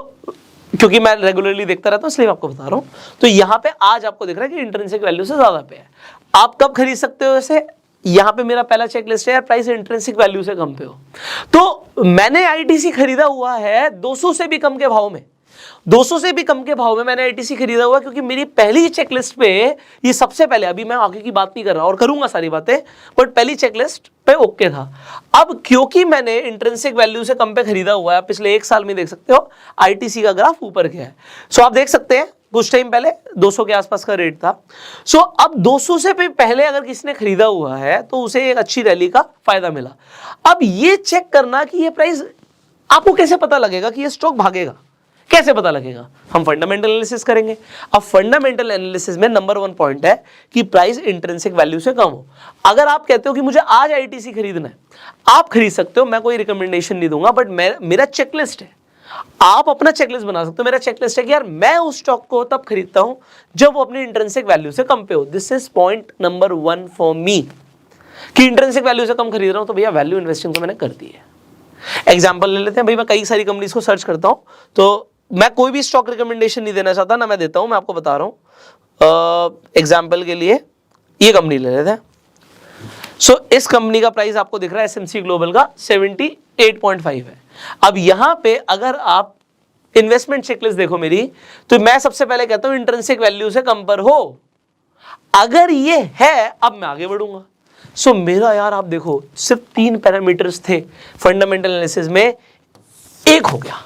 क्योंकि मैं रेगुलरली देखता रहता हूँ इसलिए आपको बता रहा हूँ। तो यहाँ पे आज आपको दिख रहा है कि इंट्रिंसिक वैल्यू से ज्यादा पे है। आप कब खरीद सकते हो इसे, यहाँ पे मेरा पहला चेकलिस्ट है प्राइस इंट्रिंसिक वैल्यू से कम पे हो। तो मैंने आईटीसी खरीदा हुआ है 200 से भी कम के भाव में, 200 से भी कम के भाव में मैंने आईटीसी खरीदा हुआ, क्योंकि मेरी पहली चेकलिस्ट पे ये सबसे पहले, अभी मैं आगे की बात नहीं कर रहा और करूंगा सारी बातें, बट पहली चेकलिस्ट पे ओके था। अब क्योंकि मैंने इंट्रिंसिक वैल्यू से कम पे खरीदा हुआ है, पिछले 1 साल में देख सकते हो आईटीसी का ग्राफ ऊपर गया है। सो आप देख सकते हैं कुछ टाइम पहले 200 के आसपास का रेट था। सो अब 200 से भी पहले अगर किसी ने खरीदा हुआ है तो उसे एक अच्छी रैली का फायदा मिला। अब ये चेक करना कि ये प्राइस, आपको कैसे पता लगेगा कि ये स्टॉक भागेगा, कैसे पता लगेगा, हम फंडामेंटल एनालिसिस करेंगे। अब फंडामेंटल एनालिसिस में नंबर 1 पॉइंट है कि प्राइस इंट्रिंसिक वैल्यू से कम हो। अगर आप कहते हो कि मुझे आज आईटीसी खरीदना है, आप खरीद सकते हो, मैं कोई रिकमेंडेशन नहीं दूंगा, बट मेरा चेकलिस्ट है, आप अपना चेकलिस्ट बना सकते हो। मेरा चेकलिस्ट है कि यार मैं उस स्टॉक को तब खरीदता हूं जब वो अपनी इंट्रिंसिक वैल्यू से कम पे हो। This is point number 1 for me, कि इंट्रिंसिक वैल्यू से कम खरीद रहा हूं तो भैया वैल्यू इन्वेस्टिंग तो मैंने कर दी है। एग्जांपल ले लेते हैं भाई, मैं कई सारी कंपनीज को सर्च करता हूं, तो मैं कोई भी स्टॉक रिकमेंडेशन नहीं देना चाहता, ना मैं देता हूं, मैं आपको बता रहा हूं। एग्जाम्पल के लिए ये कंपनी ले लेते हैं। सो इस कंपनी का प्राइस आपको दिख रहा है एसएमसी ग्लोबल का 78.5 है। अब यहां पे अगर आप इन्वेस्टमेंट चेकलिस्ट देखो मेरी, तो मैं सबसे पहले कहता हूं इंट्रिंसिक वैल्यू से कम पर हो। अगर ये है, अब मैं आगे बढ़ूंगा। सो मेरा यार आप देखो सिर्फ 3 पैरामीटर्स थे फंडामेंटल एनालिसिस में, एक हो गया,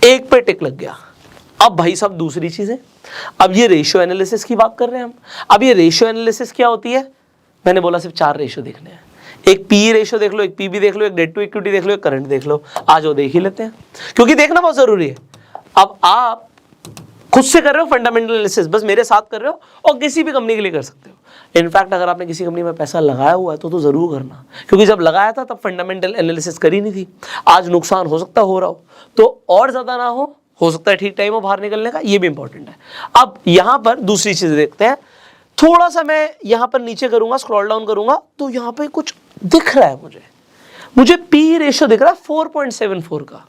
एक पे टिक लग गया। अब भाई साहब दूसरी चीज है, अब ये रेशियो एनालिसिस की बात कर रहे हैं हम। अब ये रेशियो एनालिसिस क्या होती है, मैंने बोला सिर्फ 4 रेशियो देखने हैं, एक पी रेशियो देख लो, एक पीबी देख लो, एक डेट टू इक्विटी देख लो, एक करंट देख लो। आज वो देख ही लेते हैं क्योंकि देखना बहुत जरूरी है। अब आप खुद से कर रहे हो फंडामेंटल एनालिसिस, बस मेरे साथ कर रहे हो, और किसी भी कंपनी के लिए कर सकते हो। इनफैक्ट अगर आपने किसी कंपनी में पैसा लगाया हुआ है तो जरूर करना, क्योंकि जब लगाया था तब फंडामेंटल एनालिसिस करी नहीं थी। आज नुकसान हो सकता हो रहा हो, तो और ज्यादा ना हो सकता है ठीक टाइम हो बाहर निकलने का, ये भी इंपॉर्टेंट है। अब यहां पर दूसरी चीज देखते हैं, थोड़ा सा मैं यहां पर नीचे करूंगा, स्क्रॉल डाउन करूंगा, तो यहां पे कुछ दिख रहा है मुझे पी रेशियो दिख रहा है 4.74 का।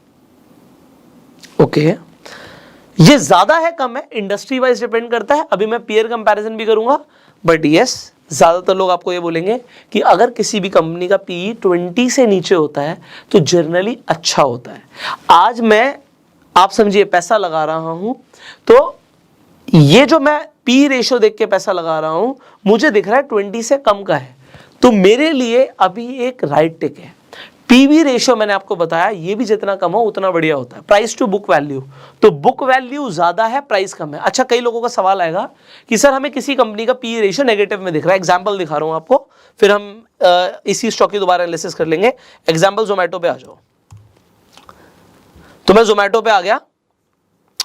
ओके, ये ज्यादा है कम है, इंडस्ट्री वाइज डिपेंड करता है। अभी मैं पीयर कंपैरिजन भी करूंगा, बट यस ज्यादातर लोग आपको ये बोलेंगे कि अगर किसी भी कंपनी का पी 20 से नीचे होता है तो जनरली अच्छा होता है। आज मैं, आप समझिए, पैसा लगा रहा हूं, तो ये जो मैं पी रेशियो देख के पैसा लगा रहा हूं, मुझे दिख रहा है 20 से कम का है, तो मेरे लिए अभी एक राइट टिक है। पीवी रेशियो मैंने आपको बताया, ये भी जितना कम हो उतना बढ़िया होता है। प्राइस टू बुक वैल्यू, तो बुक वैल्यू ज्यादा है, प्राइस कम है। अच्छा, कई लोगों का सवाल आएगा कि सर हमें किसी कंपनी का पी रेशियो नेगेटिव में दिख रहा है। एग्जांपल दिखा रहा हूं आपको, फिर हम इसी स्टॉक की दोबारा एनालिसिस कर लेंगे। एग्जांपल जोमेटो पे आ जाओ, तो मैं जोमेटो पे आ गया,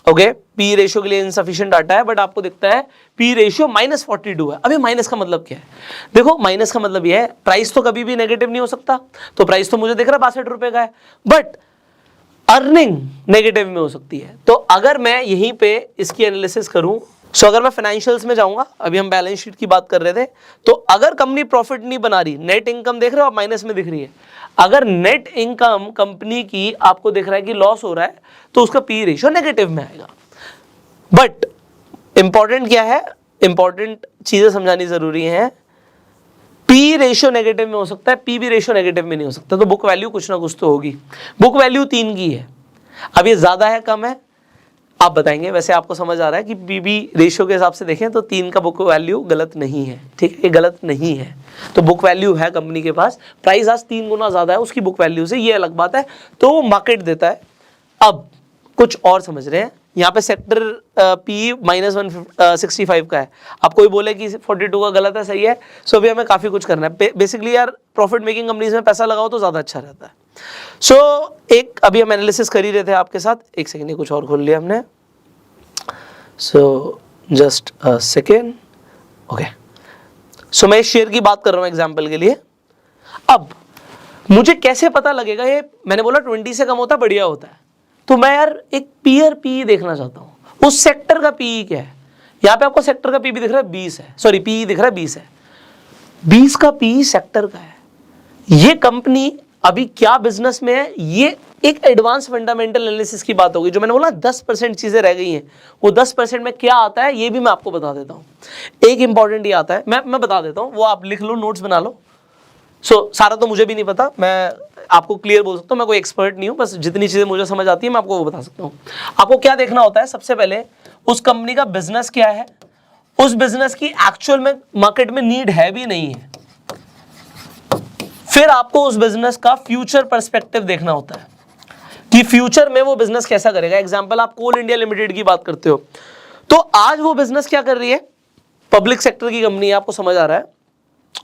ओके, पी रेशियो के लिए इनसफिशिएंट डाटा है, बट आपको दिखता है पी रेशियो -42 है। अभी माइनस का मतलब क्या है? देखो, माइनस का मतलब यह है प्राइस तो कभी भी नेगेटिव नहीं हो सकता, तो प्राइस तो मुझे दिख रहा है 62 रुपए का है, बट अर्निंग नेगेटिव में हो सकती है। तो अगर मैं यहीं पे इसकी एनालिसिस करूं, सो अगर मैं फाइनेंशियल्स में जाऊंगा, अभी हम बैलेंस शीट की बात कर रहे थे, तो अगर कंपनी प्रॉफिट नहीं बना रही, नेट इनकम देख रहे हो आप माइनस में दिख रही है, अगर नेट इनकम कंपनी की आपको दिख रहा है कि लॉस हो रहा है, तो उसका पी रेशियो नेगेटिव में आएगा। बट इंपॉर्टेंट क्या है, इंपॉर्टेंट चीजें समझानी जरूरी है। पी रेशियो नेगेटिव में हो सकता है, पी बी रेशियो नेगेटिव में नहीं हो सकता, तो बुक वैल्यू कुछ ना कुछ तो होगी। बुक वैल्यू 3 की है, अब ये ज्यादा है कम है आप बताएंगे। वैसे आपको समझ आ रहा है कि पी बी रेशियो के हिसाब से देखें तो 3 का बुक वैल्यू गलत नहीं है, ठीक है, ये गलत नहीं है। तो बुक वैल्यू है कंपनी के पास, प्राइस आज 3 गुना ज्यादा है उसकी बुक वैल्यू से, ये अलग बात है, तो वो मार्केट देता है। अब कुछ और समझ रहे हैं, यहाँ पे सेक्टर पी -165 का है, अब कोई बोले कि 42 का गलत है, सही है, सो अभी हमें काफ़ी कुछ करना है। बेसिकली यार प्रॉफिट मेकिंग कंपनीज में पैसा लगाओ तो ज़्यादा अच्छा रहता है। सो एक अभी हम एनालिसिस कर ही रहे थे आपके साथ, एक सेकेंड, कुछ और खोल लिया हमने, so just a second, okay. So मैं शेयर की बात कर रहा हूँ एग्जाम्पल के लिए। अब मुझे कैसे पता लगेगा, ये मैंने बोला 20 से कम होता है बढ़िया होता है, तो मैं यार एक पीयर पी देखना चाहता हूं, उस सेक्टर का पी क्या है। यहां पे आपको सेक्टर का पी भी दिख रहा है 20 है, सॉरी पी दिख रहा है 20 है, 20 का पी सेक्टर का है। ये कंपनी अभी क्या बिजनेस में है, ये एक एडवांस फंडामेंटल एनालिसिस की बात होगी। जो मैंने बोला 10% चीजें रह गई हैं, वो 10% में क्या आता है ये भी मैं आपको बता देता हूं। एक इंपॉर्टेंट ये आता है, मैं बता देता हूं, वो आप लिख लो, नोट्स बना लो। सारा तो मुझे भी नहीं पता, मैं आपको क्लियर बोल सकता हूँ, मैं कोई एक्सपर्ट नहीं हूँ, बस जितनी चीजें मुझे समझ आती है मैं आपको वो बता सकता हूँ। आपको क्या देखना होता है, सबसे पहले उस कंपनी का बिजनेस क्या है, उस बिजनेस की एक्चुअल में मार्केट में नीड है भी नहीं है। फिर आपको उस बिजनेस का फ्यूचर पर्सपेक्टिव देखना होता है कि फ्यूचर में वो बिजनेस कैसा करेगा। एग्जांपल, आप कोल इंडिया लिमिटेड की बात करते हो, तो आज वो बिजनेस क्या कर रही है, पब्लिक सेक्टर की कंपनी है, आपको समझ आ रहा है,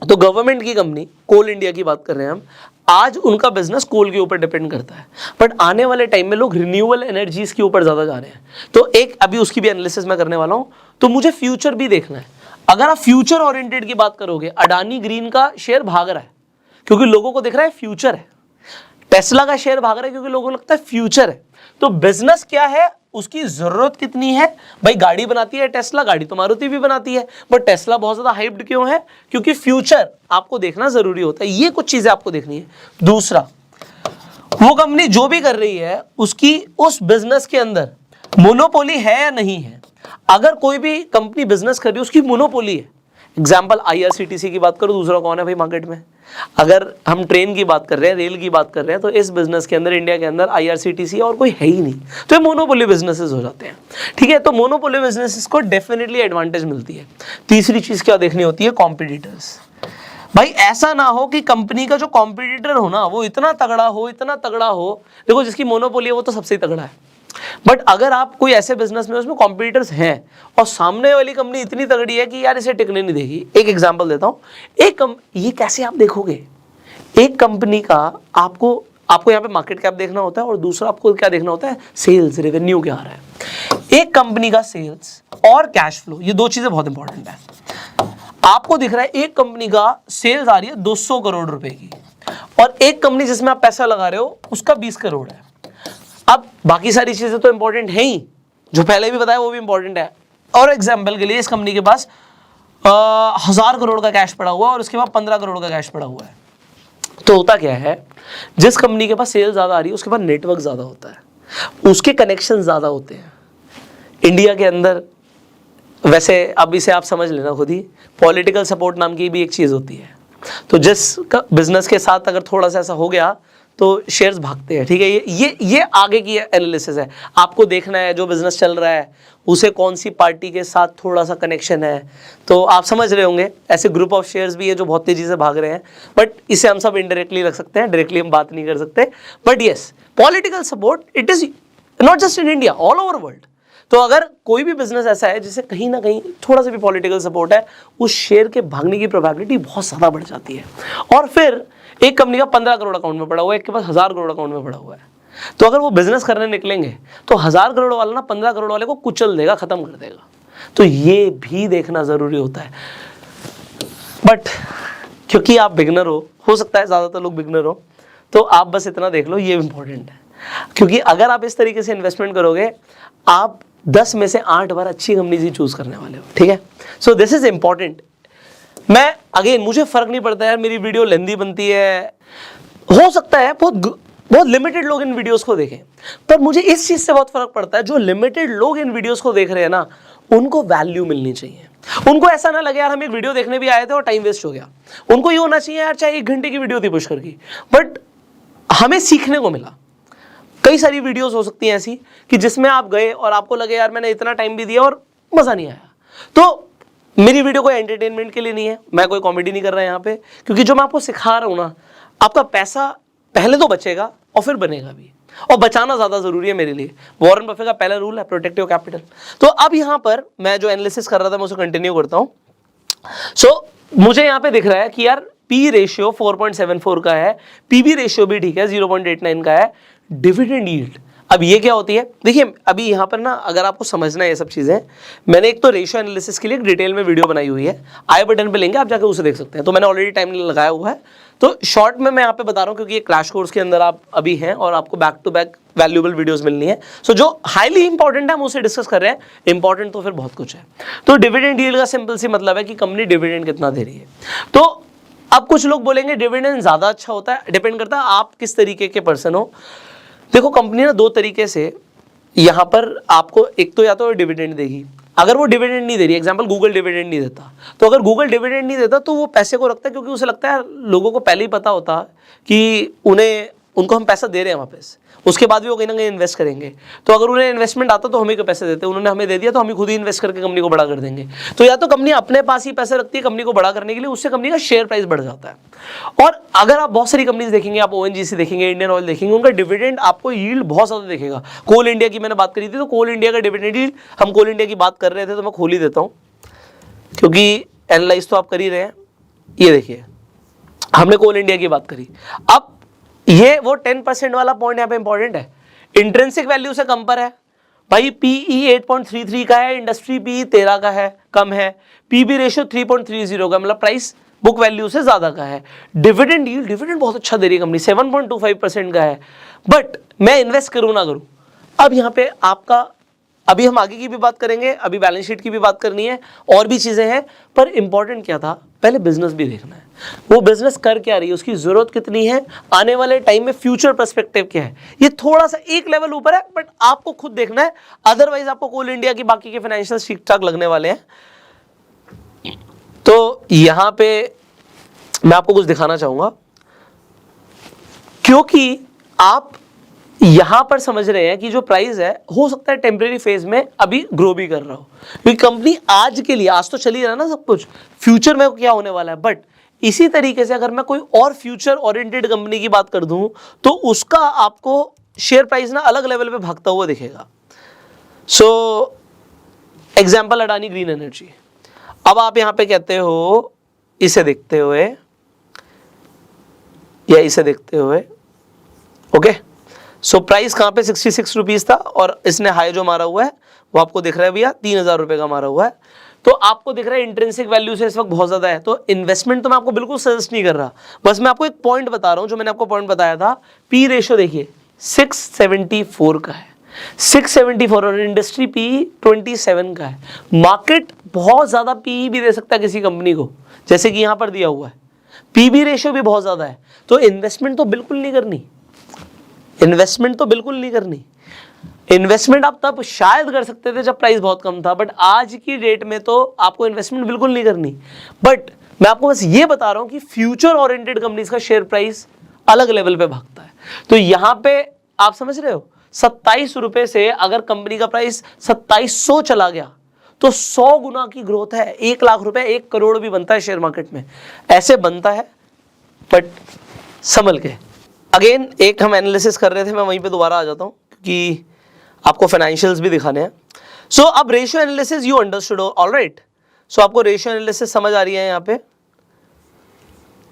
तो गवर्नमेंट की कंपनी कोल इंडिया की बात कर रहे हैं हम, आज उनका बिजनेस कोल के ऊपर डिपेंड करता है, बट आने वाले टाइम में लोग रिन्यूएबल एनर्जीज के ऊपर ज्यादा जा रहे हैं। तो एक अभी उसकी भी एनालिसिस मैं करने वाला हूं, तो मुझे फ्यूचर भी देखना है। अगर आप फ्यूचर ओरिएंटेड की बात करोगे, अडानी ग्रीन का शेयर भाग रहा है क्योंकि लोगों को दिख रहा है फ्यूचर है, टेस्ला का शेयर भाग रहा है क्योंकि लोगों को लगता है फ्यूचर है। तो बिजनेस क्या है, उसकी जरूरत कितनी है, भाई गाड़ी बनाती है टेस्ला, गाड़ी तो मारुति भी बनाती है, बट टेस्ला बहुत ज्यादा हाइप्ड क्यों है, क्योंकि फ्यूचर आपको देखना जरूरी होता है। ये कुछ चीजें आपको देखनी है। दूसरा, वो कंपनी जो भी कर रही है उसकी उस बिजनेस के अंदर मोनोपोली है या नहीं है। अगर कोई भी कंपनी बिजनेस कर रही है उसकी मोनोपोली है, एग्जाम्पल आईआरसीटीसी की बात करो, दूसरा कौन है भाई मार्केट में। अगर हम ट्रेन की बात कर रहे हैं, रेल की बात कर रहे हैं, तो इस बिजनेस के अंदर इंडिया के अंदर आईआरसीटीसी और कोई है ही नहीं, तो ये मोनोपोली बिजनेसेस हो जाते हैं। ठीक है, तो मोनोपोली बिजनेसेस को डेफिनेटली एडवांटेज मिलती है। तीसरी चीज क्या देखनी होती है, कॉम्पिटिटर्स। भाई ऐसा ना हो कि कंपनी का जो कॉम्पिटिटर हो ना वो इतना तगड़ा हो, इतना तगड़ा हो, देखो जिसकी मोनोपोली है वो तो सबसे तगड़ा है, बट अगर आप कोई ऐसे बिजनेस में उसमें कॉम्पिटिटर्स हैं और सामने वाली कंपनी इतनी तगड़ी है कि यार इसे टिकने नहीं देगी। एक एग्जांपल देता हूं, ये कैसे आप देखोगे, एक कंपनी का आपको यहाँ पे मार्केट कैप देखना होता है और दूसरा आपको क्या देखना होता है, सेल्स रेवेन्यू क्या आ रहा है। एक कंपनी का सेल्स और कैश फ्लो, ये दो चीजें बहुत इंपॉर्टेंट है। आपको दिख रहा है एक कंपनी का सेल्स आ रही है 200 करोड़ रुपए की, और एक कंपनी जिसमें आप पैसा लगा रहे हो उसका 20 करोड़ है। अब बाकी सारी चीजें तो इंपॉर्टेंट है ही, जो पहले भी बताया वो भी इंपॉर्टेंट है। और एग्जांपल के लिए इस कंपनी के पास 1000 करोड़ का कैश पड़ा हुआ है और उसके बाद 15 करोड़ का कैश पड़ा हुआ है। तो होता क्या है, जिस कंपनी के पास सेल ज्यादा आ रही है उसके पास नेटवर्क ज्यादा होता है, उसके कनेक्शन ज्यादा होते हैं। इंडिया के अंदर वैसे अब इसे आप समझ लेना खुद ही, पॉलिटिकल सपोर्ट नाम की भी एक चीज होती है। तो जिस बिजनेस के साथ अगर थोड़ा सा ऐसा हो गया तो शेयर्स भागते हैं। ठीक है, ये आगे की एनालिसिस है। आपको देखना है जो बिजनेस चल रहा है उसे कौन सी पार्टी के साथ थोड़ा सा कनेक्शन है, तो आप समझ रहे होंगे। ऐसे ग्रुप ऑफ शेयर्स भी है जो बहुत तेजी से भाग रहे हैं, बट इसे हम सब इनडायरेक्टली रख सकते हैं, डायरेक्टली हम बात नहीं कर सकते। But yes, political support it is not just in India, all over world. तो अगर कोई भी बिजनेस ऐसा है जिसे कहीं ना कहीं थोड़ा सा भी पॉलिटिकल सपोर्ट है, उस शेयर के भागने की प्रोबेबिलिटी बहुत ज्यादा बढ़ जाती है। और फिर एक कंपनी का 15 करोड़ अकाउंट में पड़ा हुआ है, एक के पास 1000 करोड़ अकाउंट में पड़ा हुआ है, तो अगर वो बिजनेस करने निकलेंगे तो 1000 करोड़ वाला ना 15 करोड़ वाले को कुचल देगा, खत्म कर देगा। तो ये भी देखना जरूरी होता है। बट क्योंकि आप बिगनर हो सकता है ज़्यादातर लोग बिगनर हो, तो आप बस इतना देख लो, ये इंपॉर्टेंट है। क्योंकि अगर आप इस तरीके से इन्वेस्टमेंट करोगे, आप 10 में से 8 बार अच्छी कंपनीज ही चूज करने वाले हो, ठीक है। सो दिस इज इंपॉर्टेंट। मैं अगेन, मुझे फर्क नहीं पड़ता यार मेरी वीडियो लेंदी बनती है, हो सकता है बहुत लिमिटेड लोग इन वीडियोस को देखें, पर मुझे इस चीज से बहुत फर्क पड़ता है, जो लिमिटेड लोग इन वीडियोस को देख रहे हैं ना, उनको वैल्यू मिलनी चाहिए। उनको ऐसा ना लगे यार हम एक वीडियो देखने भी आए थे और टाइम वेस्ट हो गया। उनको ये होना चाहिए यार चाहे 1 घंटे की वीडियो थी पुष्कर की, बट हमें सीखने को मिला। कई सारी वीडियोस हो सकती हैं ऐसी कि जिसमें आप गए और आपको लगे यार मैंने इतना टाइम भी दिया और मजा नहीं आया। तो मेरी वीडियो कोई एंटरटेनमेंट के लिए नहीं है, मैं कोई कॉमेडी नहीं कर रहा यहाँ पे, क्योंकि जो मैं आपको सिखा रहा हूँ ना, आपका पैसा पहले तो बचेगा और फिर बनेगा भी, और बचाना ज्यादा जरूरी है मेरे लिए। वॉरेन बफे का पहला रूल है प्रोटेक्ट योर कैपिटल। तो अब यहाँ पर मैं जो एनालिसिस कर रहा था मैं उसे कंटिन्यू करता हूँ। सो मुझे यहाँ पे दिख रहा है कि यार पी रेशियो 4.74 का है, पीबी रेशियो भी ठीक है 0.89 का है, डिविडेंड यील्ड। अब ये क्या होती है, देखिए अभी यहाँ पर ना अगर आपको समझना है ये सब चीजें, मैंने एक तो रेशियो एनालिसिस के लिए एक डिटेल में वीडियो बनाई हुई है, आई बटन पे लिंक है, आप जाकर उसे देख सकते हैं। तो मैंने ऑलरेडी टाइम लगाया हुआ है, तो शॉर्ट में मैं यहाँ पे बता रहा हूँ क्योंकि ये क्रैश कोर्स के अंदर आप अभी हैं और आपको back to back valuable videos मिलनी है। सो जो हाईली इंपॉर्टेंट है हम उसे डिस्कस कर रहे हैं, इंपॉर्टेंट तो फिर बहुत कुछ है। तो डिविडेंड यील्ड का सिंपल सी मतलब है कि कंपनी डिविडेंड कितना दे रही है। तो अब कुछ लोग बोलेंगे डिविडेंड ज्यादा अच्छा होता है, डिपेंड करता है आप किस तरीके के पर्सन हो। देखो कंपनी ना 2 तरीके से यहाँ पर आपको, एक तो या तो डिविडेंड देगी, अगर वो डिविडेंड नहीं दे रही, एग्जांपल गूगल डिविडेंड नहीं देता, तो अगर गूगल डिविडेंड नहीं देता तो वो पैसे को रखता है क्योंकि उसे लगता है लोगों को पहले ही पता होता कि उनको हम पैसा दे रहे हैं वापस, उसके बाद भी वो कहीं ना कहीं इन्वेस्ट करेंगे। तो अगर उन्हें इन्वेस्टमेंट आता तो हमें क्यों पैसे देते, उन्होंने हमें दे दिया तो हम ही खुद ही इन्वेस्ट करके कंपनी को बड़ा कर देंगे। तो या तो कंपनी अपने पास ही पैसे रखती है कंपनी को बड़ा करने के लिए, उससे कंपनी का शेयर प्राइस बढ़ जाता है। और अगर आप बहुत सारी कंपनीज देखेंगे, आप ओएनजीसी देखेंगे, इंडियन ऑयल देखेंगे, उनका डिविडेंड आपको यील्ड बहुत ज्यादा देखेगा। कोल इंडिया की मैंने बात करी थी, तो कोल इंडिया का डिविडेंड यील्ड, हम कोल इंडिया की बात कर रहे थे तो मैं खोल ही देता हूँ क्योंकि एनालाइज तो आप कर ही रहे हैं। ये देखिए हमने कोल इंडिया की बात करी, अब ये वो 10% वाला पॉइंट यहाँ पे इंपॉर्टेंट है, इंट्रिंसिक वैल्यू से कम पर है भाई। पीई 8.33 का है, इंडस्ट्री पीई 13 का है, कम है। पीबी रेशियो 3.30 का, मतलब प्राइस बुक वैल्यू से ज्यादा का है। डिविडेंड यील्ड, डिविडेंड बहुत अच्छा दे रही है कंपनी, 7.25% का है। बट मैं इन्वेस्ट करूं ना करूं, अब यहाँ पे आपका, अभी हम आगे की भी बात करेंगे, अभी बैलेंस शीट की भी बात करनी है, और भी चीजें हैं, पर इंपॉर्टेंट क्या था, पहले बिजनेस भी देखना है, वो बिजनेस कर क्या रही है, उसकी जरूरत कितनी है, आने वाले टाइम में फ्यूचर पर्सपेक्टिव क्या है। ये थोड़ा सा एक लेवल ऊपर है, बट आपको खुद देखना है, अदरवाइज आपको कोल इंडिया की बाकी के फाइनेंशियल ठीक ठाक लगने वाले हैं। तो यहां पे मैं आपको कुछ दिखाना चाहूंगा, क्योंकि आप यहां पर समझ रहे हैं कि जो प्राइस है हो सकता है टेम्परेरी फेज में अभी ग्रो भी कर रहा हो, क्योंकि कंपनी आज के लिए, आज तो चल ही रहा ना सब कुछ, फ्यूचर में क्या होने वाला है। बट इसी तरीके से अगर मैं कोई और फ्यूचर ओरिएंटेड कंपनी की बात कर दूं तो उसका आपको शेयर प्राइस ना अलग लेवल पे भागता हुआ दिखेगा। So example Adani green energy. अब आप यहां पे कहते हो इसे देखते हुए या इसे देखते हुए, ओके, सो प्राइस कहां पे 66 रुपीज था और इसने हाई जो मारा हुआ है वो आपको दिख रहा है भैया 3000 रुपए का मारा हुआ है। तो आपको दिख रहा है इंट्रिंसिक वैल्यू से इस वक्त बहुत ज्यादा है, तो इन्वेस्टमेंट तो मैं आपको बिल्कुल सजेस्ट नहीं कर रहा, बस मैं आपको एक पॉइंट बता रहा हूं, जो मैंने आपको पॉइंट बताया था। पी रेशियो देखिए 674 का है, 674, और इंडस्ट्री पी 27 का है। मार्केट बहुत ज्यादा पी भी दे सकता है किसी कंपनी को, जैसे कि यहां पर दिया हुआ है, पीबी रेशियो भी बहुत ज्यादा है। तो इन्वेस्टमेंट तो बिल्कुल नहीं करनी, इन्वेस्टमेंट तो बिल्कुल नहीं करनी। इन्वेस्टमेंट आप तब शायद कर सकते थे जब प्राइस बहुत कम था, बट आज की डेट में तो आपको इन्वेस्टमेंट बिल्कुल नहीं करनी। बट मैं आपको बस ये बता रहा हूं कि फ्यूचर ओरिएंटेड कंपनीज का शेयर प्राइस अलग लेवल पे भागता है। तो यहां पे आप समझ रहे हो, 27 रुपए से अगर कंपनी का प्राइस 2700 चला गया तो 100 गुना की ग्रोथ है। 1 लाख रुपए 1 करोड़ भी बनता है शेयर मार्केट में, ऐसे बनता है, बट संभल के। अगेन एक हम एनालिसिस कर रहे थे, मैं वहीं पे दोबारा आ जाता हूं क्योंकि आपको फाइनेंशियल्स भी दिखाने हैं। सो अब ratio analysis you understood, alright. So आपको रेशियो एनालिसिस समझ आ रही है यहाँ पे।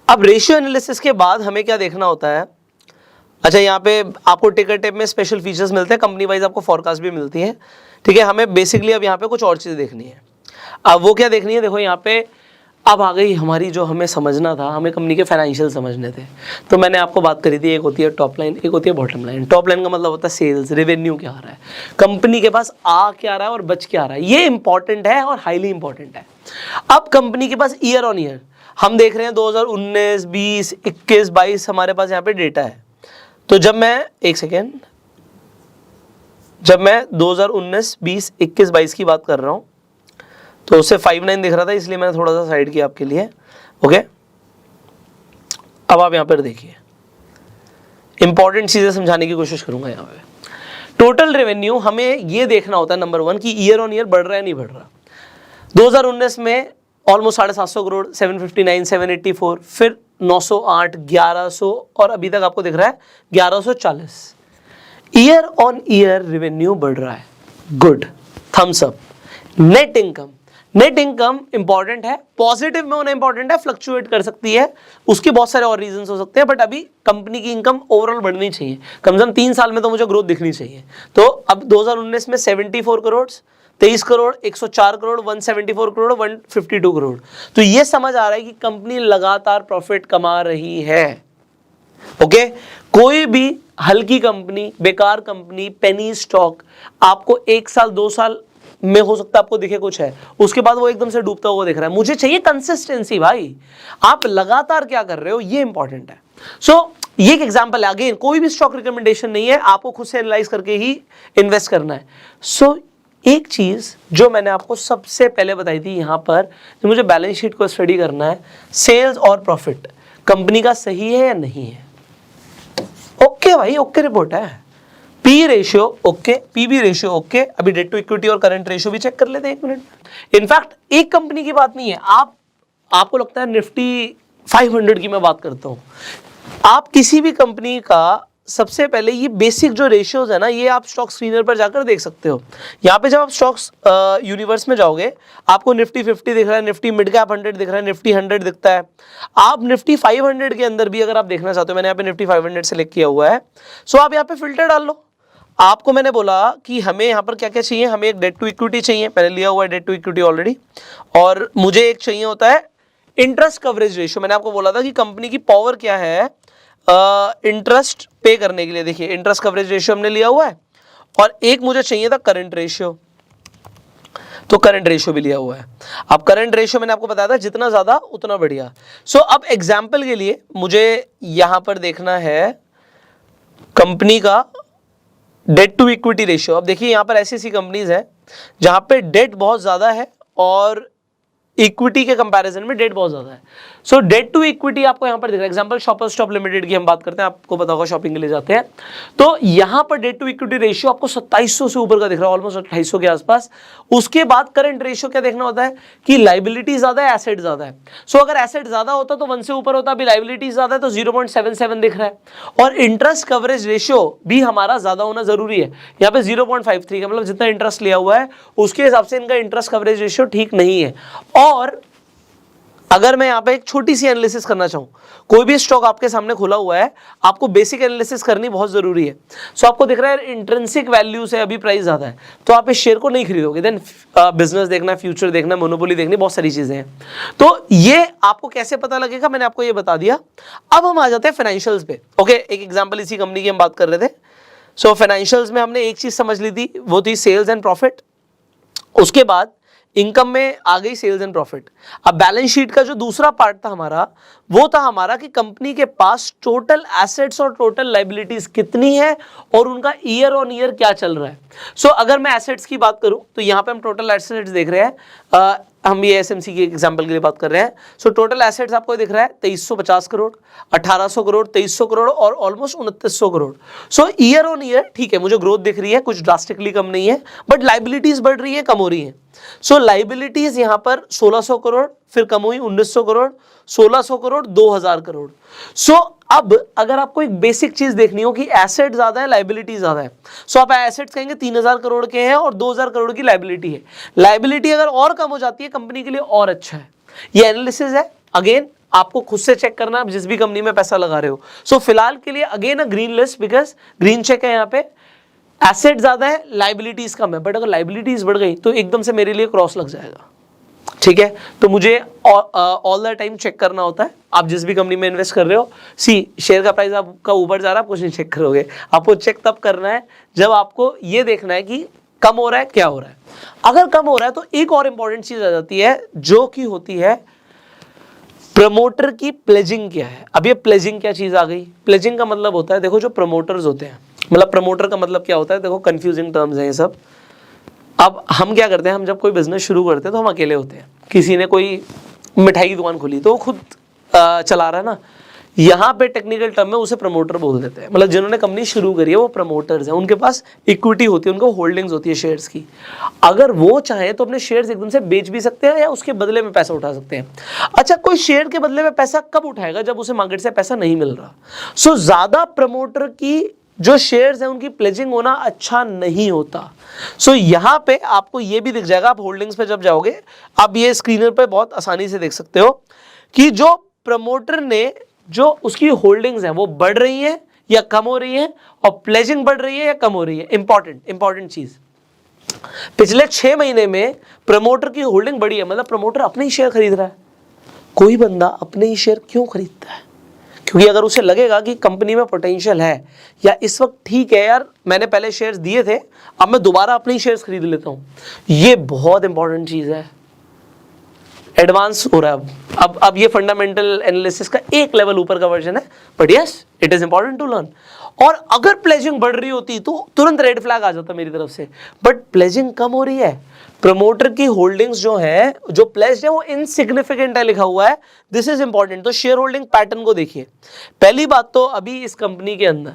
अब रेशियो एनालिसिस के बाद हमें क्या देखना होता है, अच्छा, यहाँ पे आपको टिकर टेप में स्पेशल फीचर्स मिलते हैं, कंपनी वाइज आपको फॉरकास्ट भी मिलती है, ठीक है। हमें बेसिकली अब यहाँ पे कुछ और चीज़ देखनी है। अब वो क्या देखनी है, देखो यहाँ पे अब आ गई हमारी, जो हमें समझना था, हमें कंपनी के फाइनेंशियल समझने थे। तो मैंने आपको बात करी थी, एक होती है टॉप लाइन, एक होती है बॉटम लाइन। टॉप लाइन का मतलब होता है सेल्स, रेवेन्यू क्या आ रहा है, कंपनी के पास आ क्या रहा है और बच क्या आ रहा है, ये इंपॉर्टेंट है और हाईली इंपॉर्टेंट है। अब कंपनी के पास ईयर ऑन ईयर हम देख रहे हैं 2019, 20, 21, 22 हमारे पास यहाँ पे डेटा है। तो जब मैं 2019, 20, 21, 22 की बात कर रहा हूँ, तो उससे 59 दिख रहा था, इसलिए मैंने थोड़ा सा साइड किया आपके लिए। ओके, अब आप यहां पर देखिए, इंपॉर्टेंट चीजें समझाने की कोशिश करूंगा। यहां पे टोटल रेवेन्यू हमें ये देखना होता है, नंबर 1 कि ईयर ऑन ईयर बढ़ रहा है नहीं बढ़ रहा। 2019 में ऑलमोस्ट 750 करोड़, 759, 784, फिर 908, 1100 और अभी तक आपको दिख रहा है 1140। ईयर ऑन ईयर रेवेन्यू बढ़ रहा है, good, thumbs up. Net income, net income important है, पॉजिटिव में होना इंपॉर्टेंट है, फ्लक्चुएट कर सकती है, उसके बहुत सारे और रीजंस हो सकते हैं, बट अभी कंपनी की इनकम ओवरऑल बढ़नी चाहिए, कम से कम 3 साल में तो मुझे ग्रोथ दिखनी चाहिए। तो अब 2019 में 74 करोड़, 23 करोड़, 104 करोड़, 174 करोड़, 152 करोड़। तो ये समझ आ रहा है कि कंपनी लगातार प्रॉफिट कमा रही है। ओके, कोई भी हल्की कंपनी, बेकार कंपनी, पेनी स्टॉक आपको 1 साल 2 साल में हो सकता है आपको दिखे कुछ है, उसके बाद वो एकदम से डूबता हुआ दिख रहा है। मुझे चाहिए कंसिस्टेंसी भाई, आप लगातार क्या कर रहे हो, ये इंपॉर्टेंट है। सो ये एक एग्जांपल है, अगेन कोई भी स्टॉक रिकमेंडेशन नहीं है, आपको खुद से एनालाइज करके ही इन्वेस्ट करना है। सो एक चीज जो मैंने आपको सबसे पहले बताई थी यहां पर, जो मुझे बैलेंस शीट को स्टडी करना है, सेल्स और प्रॉफिट कंपनी का सही है या नहीं है। ओके भाई, ओके रिपोर्ट है, P ratio okay, PB ratio okay. अभी डेट टू इक्विटी और करंट रेशियो भी चेक कर लेते हैं 1 मिनट। इनफैक्ट एक कंपनी की बात नहीं है, आपको लगता है निफ्टी 500 की मैं बात करता हूं, आप किसी भी कंपनी का सबसे पहले ये बेसिक जो रेशियोज है ना, ये आप स्टॉक स्क्रीनर पर जाकर देख सकते हो। यहाँ पे जब आप स्टॉक्स यूनिवर्स में जाओगे, आपको निफ्टी 50 दिख रहा है, निफ्टी मिड कैप 100 दिख रहा है, निफ्टी 100 दिखता है। आप निफ्टी 500 के अंदर भी अगर आप देखना चाहते हो, मैंने यहाँ पे निफ्टी 500 सेलेक्ट किया हुआ है, सो आप यहाँ पे फिल्टर डाल लो। आपको मैंने बोला कि हमें यहाँ पर क्या क्या चाहिए, हमें एक डेट टू इक्विटी चाहिए, मैंने लिया हुआ है डेट टू इक्विटी ऑलरेडी, और मुझे एक चाहिए होता है इंटरेस्ट कवरेज रेशियो। मैंने आपको बोला था कि कंपनी की पावर क्या है इंटरेस्ट पे करने के लिए। देखिए इंटरेस्ट कवरेज रेशियो हमने लिया हुआ है, और एक मुझे चाहिए था करंट रेशियो, तो करंट रेशियो भी लिया हुआ है। अब करंट रेशियो मैंने आपको बताया था जितना ज्यादा उतना बढ़िया। सो अब एग्जांपल के लिए मुझे यहां पर देखना है कंपनी का डेट टू इक्विटी रेशियो। अब देखिए यहां पर ऐसी ऐसी कंपनीज हैं जहां पे डेट बहुत ज्यादा है और इक्विटी के कंपैरिजन में डेट बहुत ज्यादा है। सो डेट टू इक्विटी आपको यहां पर दिख रहा है। एग्जांपल शॉपर्स स्टॉप लिमिटेड की हम बात करते हैं, आपको पता होगा शॉपिंग के लिए जाते हैं, तो यहां पर डेट टू इक्विटी रेशियो आपको 2700 से ऊपर का दिख रहा है, ऑलमोस्ट 2800 के आसपास। उसके बाद करंट रेशियो क्या देखना होता है कि लाइबिलिटी ज्यादा है, एसेट ज्यादा है। सो अगर एसेट ज्यादा होता तो 1 से ऊपर होता, अभी लाइबिलिटी ज्यादा है तो 0.77 दिख रहा है। और इंटरेस्ट कवरेज रेशियो भी हमारा ज्यादा होना जरूरी है, यहाँ पे 0.53 का मतलब जितना इंटरेस्ट लिया हुआ है उसके हिसाब से इनका इंटरेस्ट कवरेज रेशियो ठीक नहीं है। और अगर मैं यहां पे एक छोटी सी एनालिसिस करना चाहूं, कोई भी स्टॉक आपके सामने खुला हुआ है, आपको बेसिक एनालिसिस करनी बहुत जरूरी है। सो आपको दिख रहा है इंट्रिंसिक वैल्यू से अभी प्राइस ज्यादा है, तो आप इस शेयर को नहीं खरीदोगे। देन बिजनेस देखना, फ्यूचर देखना, मोनोपोली देखनी, बहुत सारी चीजें हैं। तो ये आपको कैसे पता लगेगा, मैंने आपको ये बता दिया। अब हम आ जाते हैं फाइनेंशियल्स पे। ओके, एक एग्जाम्पल इसी कंपनी की हम बात कर रहे थे। सो फाइनेंशियल्स में हमने एक चीज समझ ली थी, वो थी सेल्स एंड प्रॉफिट। उसके बाद इनकम में आ गई सेल्स एंड प्रॉफिट। अब बैलेंस शीट का जो दूसरा पार्ट था हमारा, वो था हमारा कि कंपनी के पास टोटल एसेट्स और टोटल लायबिलिटीज कितनी है और उनका ईयर ऑन ईयर क्या चल रहा है। सो अगर मैं एसेट्स की बात करूं तो यहां पे हम टोटल एसेट्स देख रहे हैं, हम ये एसएमसी के एग्जांपल के लिए बात कर रहे हैं। सो टोटल एसेट्स आपको दिख रहा है 2350 करोड़, 1800 करोड़, 2300 करोड़ और almost 2900 crore. So year on year ठीक है, मुझे ग्रोथ दिख रही है, कुछ ड्रास्टिकली कम नहीं है, बट लायबिलिटीज बढ़ रही है, कम हो रही है। सो लायबिलिटीज यहां पर 1600 करोड़, फिर कम हुई 1900 करोड़, 1600 करोड़, 2000 करोड़। सो अब अगर आपको एक बेसिक चीज देखनी हो कि एसेट ज्यादा है, लायबिलिटी ज्यादा है, सो आप एसेट्स कहेंगे 3000 करोड़ के हैं और 2000 करोड़ की लायबिलिटी है। लायबिलिटी अगर और कम हो जाती है कंपनी के लिए और अच्छा है। ये एनालिसिस है, अगेन आपको खुद से चेक करना आप जिस भी कंपनी में पैसा लगा रहे हो। सो फिलहाल के लिए again a green list, because green check है यहाँ पे, एसेट ज्यादा है, लाइबिलिटीज कम है, बट अगर लाइबिलिटीज बढ़ गई तो एकदम से मेरे लिए क्रॉस लग जाएगा, ठीक है। तो मुझे ऑल द टाइम चेक करना होता है। आप जिस भी कंपनी में इन्वेस्ट कर रहे हो, सी शेयर का प्राइस आपका ऊपर जा रहा है, आप कुछ नहीं चेक करोगे, आपको चेक तब करना है जब आपको ये देखना है कि कम हो रहा है, क्या हो रहा है। अगर कम हो रहा है तो एक और इंपॉर्टेंट चीज आ जाती है जो कि होती है प्रमोटर की प्लेजिंग क्या है। अब ये प्लेजिंग क्या चीज आ गई? प्लेजिंग का मतलब होता है, देखो जो प्रमोटर्स होते हैं, मतलब प्रमोटर का मतलब क्या होता है, देखो कंफ्यूजिंग टर्म्स हैं ये सब। अब हम क्या करते हैं, हम जब कोई बिजनेस शुरू करते हैं तो हम अकेले होते हैं। किसी ने कोई मिठाई की दुकान खोली तो वो खुद चला रहा है ना, यहाँ पे टेक्निकल टर्म में उसे प्रमोटर बोल देते हैं। मतलब जिन्होंने कंपनी शुरू करी है वो प्रमोटर्स हैं, उनके पास इक्विटी होती है, उनको होल्डिंग्स होती है शेयर्स की। अगर वो चाहे तो अपने शेयर्स एकदम से बेच भी सकते हैं या उसके बदले में पैसा उठा सकते हैं। अच्छा, कोई शेयर के बदले में पैसा कब उठाएगा? जब उसे मार्केट से पैसा नहीं मिल रहा। सो ज्यादा प्रमोटर की जो शेयर्स हैं उनकी प्लेजिंग होना अच्छा नहीं होता। सो यहाँ पे आपको ये भी दिख जाएगा, आप होल्डिंग्स पे जब जाओगे, आप ये स्क्रीनर पे बहुत आसानी से देख सकते हो कि जो प्रमोटर ने जो उसकी होल्डिंग्स हैं वो बढ़ रही है या कम हो रही है, और प्लेजिंग बढ़ रही है या कम हो रही है। इंपॉर्टेंट चीज, पिछले 6 महीने में प्रमोटर की होल्डिंग बढ़ी है, मतलब प्रमोटर अपने ही शेयर खरीद रहा है। कोई बंदा अपने ही शेयर क्यों खरीदता है? क्योंकि अगर उसे लगेगा कि कंपनी में पोटेंशियल है, या इस वक्त ठीक है यार मैंने पहले शेयर्स दिए थे, अब मैं दोबारा अपने ही शेयर्स खरीद लेता हूं। ये बहुत इंपॉर्टेंट चीज है, एडवांस हो रहा है अब ये फंडामेंटल एनालिसिस का एक लेवल ऊपर का वर्जन है, but yes it is important to learn. और अगर प्लेजिंग बढ़ रही होती तो तुरंत रेड फ्लैग आ जाता मेरी तरफ से, बट प्लेजिंग कम हो रही है, प्रमोटर की होल्डिंग्स जो है, जो प्लेज्ड है वो इनसिग्निफिकेंट है लिखा हुआ है, दिस इज इंपॉर्टेंट। तो शेयर होल्डिंग पैटर्न को देखिए। पहली बात तो अभी इस कंपनी के अंदर,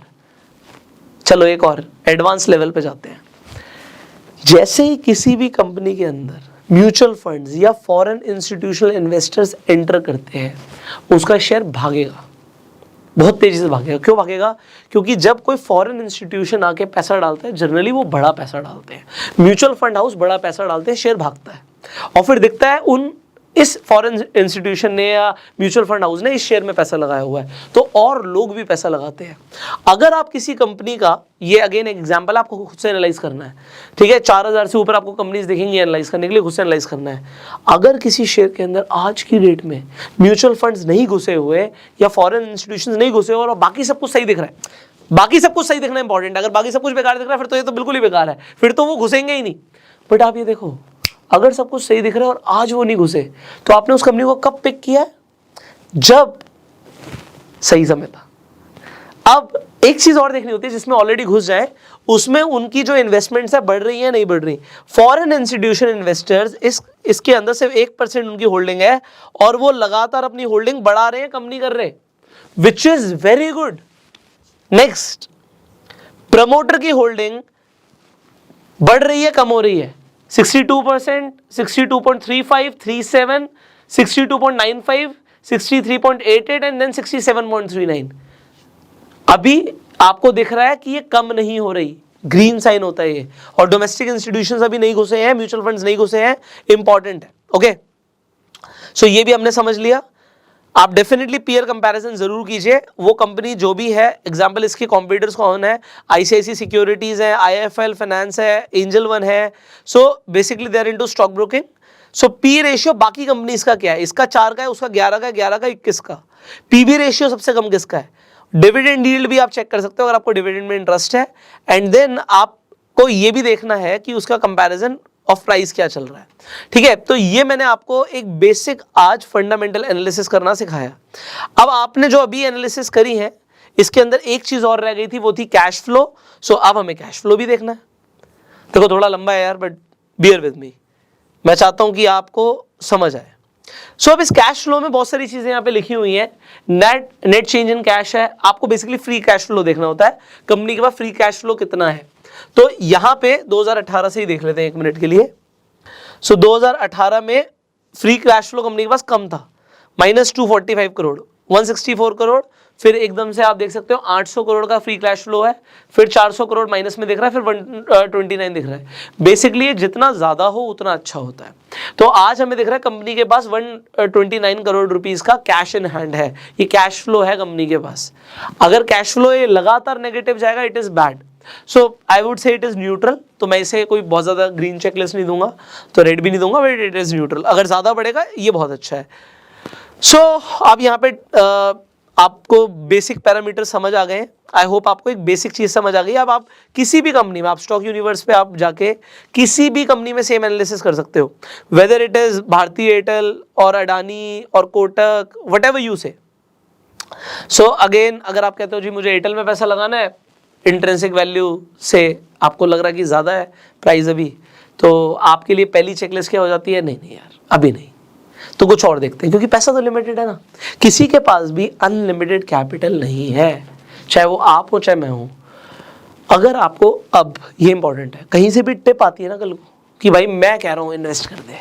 चलो एक और एडवांस लेवल पे जाते हैं। जैसे ही किसी भी कंपनी के अंदर म्यूचुअल फंड्स या फॉरेन इंस्टीट्यूशनल इन्वेस्टर्स एंटर करते हैं, उसका शेयर भागेगा, बहुत तेजी से भागेगा। क्यों भागेगा? क्योंकि जब कोई फॉरेन इंस्टीट्यूशन आके पैसा डालता है, जनरली वो बड़ा पैसा डालते हैं, म्यूचुअल फंड हाउस बड़ा पैसा डालते हैं, शेयर भागता है, और फिर दिखता है उन इस फॉरेन इंस्टीट्यूशन ने या म्यूचुअल फंड हाउस ने इस शेयर में पैसा लगाया हुआ है, तो और लोग भी पैसा लगाते हैं। अगर आप किसी कंपनी का, ये अगेन एग्जांपल आपको खुद से एनालाइज करना है, ठीक है, 4000 से ऊपर आपको कंपनीज देखेंगे एनालाइज करने के लिए, खुद से एनालाइज करना है। अगर किसी शेयर के अंदर आज की डेट में म्यूचुअल फंड्स नहीं घुसे हुए या फॉरेन इंस्टीट्यूशन नहीं घुसे हुए और बाकी सब कुछ सही दिख रहा है, बाकी सब कुछ सही दिखना इंपॉर्टेंट है। अगर बाकी सब कुछ बेकार दिख रहा है फिर तो ये तो बिल्कुल ही बेकार है, फिर तो वो घुसेंगे ही नहीं। बट आप ये देखो, अगर सब कुछ सही दिख रहा है और आज वो नहीं घुसे, तो आपने उस कंपनी को कब पिक किया है? जब सही समय था। अब एक चीज और देखनी होती है, जिसमें ऑलरेडी घुस जाए उसमें उनकी जो इन्वेस्टमेंट्स है बढ़ रही है नहीं बढ़ रही। फॉरेन इंस्टीट्यूशन इन्वेस्टर्स इसके अंदर सिर्फ 1% उनकी होल्डिंग है और वो लगातार अपनी होल्डिंग बढ़ा रहे हैं, कम नहीं कर रहे, which is very good. Next, promoter की होल्डिंग बढ़ रही है कम हो रही है? 62%, 62.35, 37, 62.95, 63.88 एंड देन 67.39। अभी आपको दिख रहा है कि ये कम नहीं हो रही, ग्रीन साइन होता है ये। और डोमेस्टिक इंस्टीट्यूशंस अभी नहीं घुसे हैं, म्यूचुअल फंड्स नहीं घुसे हैं, इंपॉर्टेंट है। ओके, सो ये भी हमने समझ लिया। आप डेफिनेटली पीयर कंपैरिजन जरूर कीजिए। वो कंपनी जो भी है, एग्जांपल इसके कॉम्पिटिटर्स कौन है, आईसीआईसी सिक्योरिटीज है, आईएफएल फाइनेंस है, एंजल वन है। So basically they are into stock broking. So P ratio बाकी कंपनीज का क्या है, इसका 4 का है, उसका 11 का, 11 का 21 का। पीबी रेशियो सबसे कम किसका है? डिविडेंड यील्ड भी आप चेक कर सकते हो अगर आपको डिविडेंड में इंटरेस्ट है। एंड देन आपको ये भी देखना है कि उसका कंपैरिजन ऑफ प्राइस क्या चल रहा है, ठीक है। तो ये मैंने आपको एक बेसिक आज फंडामेंटल एनालिसिस करना सिखाया। अब आपने जो अभी एनालिसिस करी है, इसके अंदर एक चीज और रह गई थी, वो थी कैश फ्लो। सो अब हमें कैश फ्लो भी देखना है। देखो थोड़ा लंबा है यार, बट बियर विद मी, मैं चाहता हूं कि आपको समझ आए। सो अब इस कैश फ्लो में बहुत सारी चीजें यहाँ पे लिखी हुई हैं। नेट चेंज इन कैश है, आपको बेसिकली फ्री कैश फ्लो देखना होता है, कंपनी के पास फ्री कैश फ्लो कितना है। तो यहां पे 2018 से ही देख लेते हैं 1 मिनट के लिए। सो 2018 में फ्री कैश फ्लो कंपनी के पास कम था, -245 करोड़, 164 करोड़। फिर एकदम से आप देख सकते हो 800 करोड़ का फ्री कैश फ्लो है, फिर 400 करोड़ माइनस में दिख रहा है, फिर 129 दिख रहा है। बेसिकली जितना ज़्यादा हो उतना अच्छा होता है। तो आज हमें दिख रहा है कंपनी के पास 129 करोड़ रुपीस का कैश इन हैंड है, ये कैश फ्लो है कंपनी के पास। अगर कैश फ्लो ये लगातार नेगेटिव जाएगा it is bad, so I would say it is neutral. तो मैं इसे कोई बहुत ज़्यादा ग्रीन चेकलिस्ट नहीं दूंगा, तो रेड भी नहीं दूंगा, बट इट इज़ न्यूट्रल। अगर ज़्यादा बढ़ेगा ये बहुत अच्छा है। सो आप यहाँ पे आपको बेसिक पैरामीटर समझ आ गए हैं। आई होप आपको एक बेसिक चीज़ समझ आ गई। अब आप किसी भी कंपनी में, आप स्टॉक यूनिवर्स पे आप जाके किसी भी कंपनी में सेम एनालिसिस कर सकते हो, whether it is Bharti Airtel और अडानी और कोटक, वट एवर यू से। सो अगेन अगर आप कहते हो जी मुझे एयरटेल में पैसा लगाना है, इंट्रिंसिक वैल्यू से आपको लग रहा है कि ज़्यादा है प्राइस अभी, तो आपके लिए पहली चेकलिस्ट क्या हो जाती है, नहीं यार अभी नहीं, तो कुछ और देखते हैं, क्योंकि पैसा तो लिमिटेड है ना। किसी के पास भी अनलिमिटेड कैपिटल नहीं है, चाहे वो आप हो चाहे मैं हूं। अगर आपको, अब ये इंपॉर्टेंट है, कहीं से भी टिप आती है ना कल को कि भाई मैं कह रहा हूं इन्वेस्ट कर दे,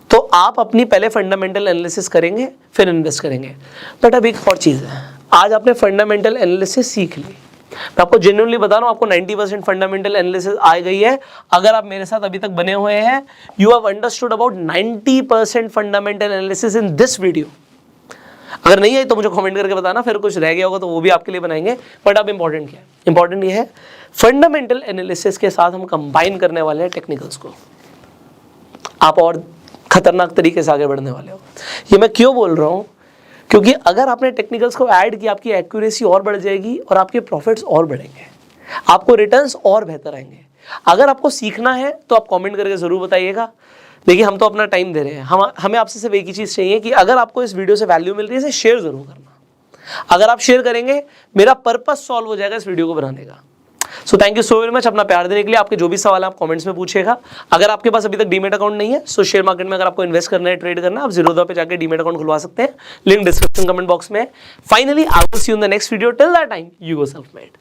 तो आप अपनी पहले फंडामेंटल एनालिसिस करेंगे फिर इन्वेस्ट करेंगे। बट अब एक और चीज़ है, आज आपने फंडामेंटल एनालिसिस सीख ली, मैं आपको जेन्युइनली बता रहा हूँ, आपको 90% फंडामेंटल एनालिसिस आ गई है। अगर आप मेरे साथ अभी तक बने हुए हैं, you have understood about 90% fundamental analysis in this video. अगर नहीं आई तो मुझे कमेंट करके बताना, फिर कुछ रह गया होगा तो वो भी आपके लिए बनाएंगे। बट अब इंपॉर्टेंट क्या है, इंपॉर्टेंट ये है फंडामेंटल एनालिसिस के साथ हम कंबाइन करने वाले हैं टेक्निकल्स को। आप और खतरनाक तरीके से आगे बढ़ने वाले हो। ये मैं क्यों बोल रहा हूँ, क्योंकि अगर आपने टेक्निकल्स को ऐड किया, आपकी एक्यूरेसी और बढ़ जाएगी और आपके प्रॉफिट्स और बढ़ेंगे, आपको रिटर्न्स और बेहतर आएंगे। अगर आपको सीखना है तो आप कमेंट करके ज़रूर बताइएगा। देखिए हम तो अपना टाइम दे रहे हैं, हमें आपसे सिर्फ एक ही चीज़ चाहिए कि अगर आपको इस वीडियो से वैल्यू मिल रही है इसे शेयर ज़रूर करना। अगर आप शेयर करेंगे मेरा पर्पस सॉल्व हो जाएगा इस वीडियो को बनाने का। So thank you so very much अपना प्यार देने के लिए। आपके जो भी सवाल है आप कमेंट्स में पूछिएगा। अगर आपके पास अभी तक डीमेट अकाउंट नहीं है, सो शेयर मार्केट में अगर आपको इन्वेस्ट करना है, ट्रेड करना है, आप ज़ीरोधा पे जाकर डीमेट अकाउंट खुलवा सकते हैं, लिंक डिस्क्रिप्शन कमेंट बॉक्स में है। Finally I will see you in the next video. Till that time you go self made.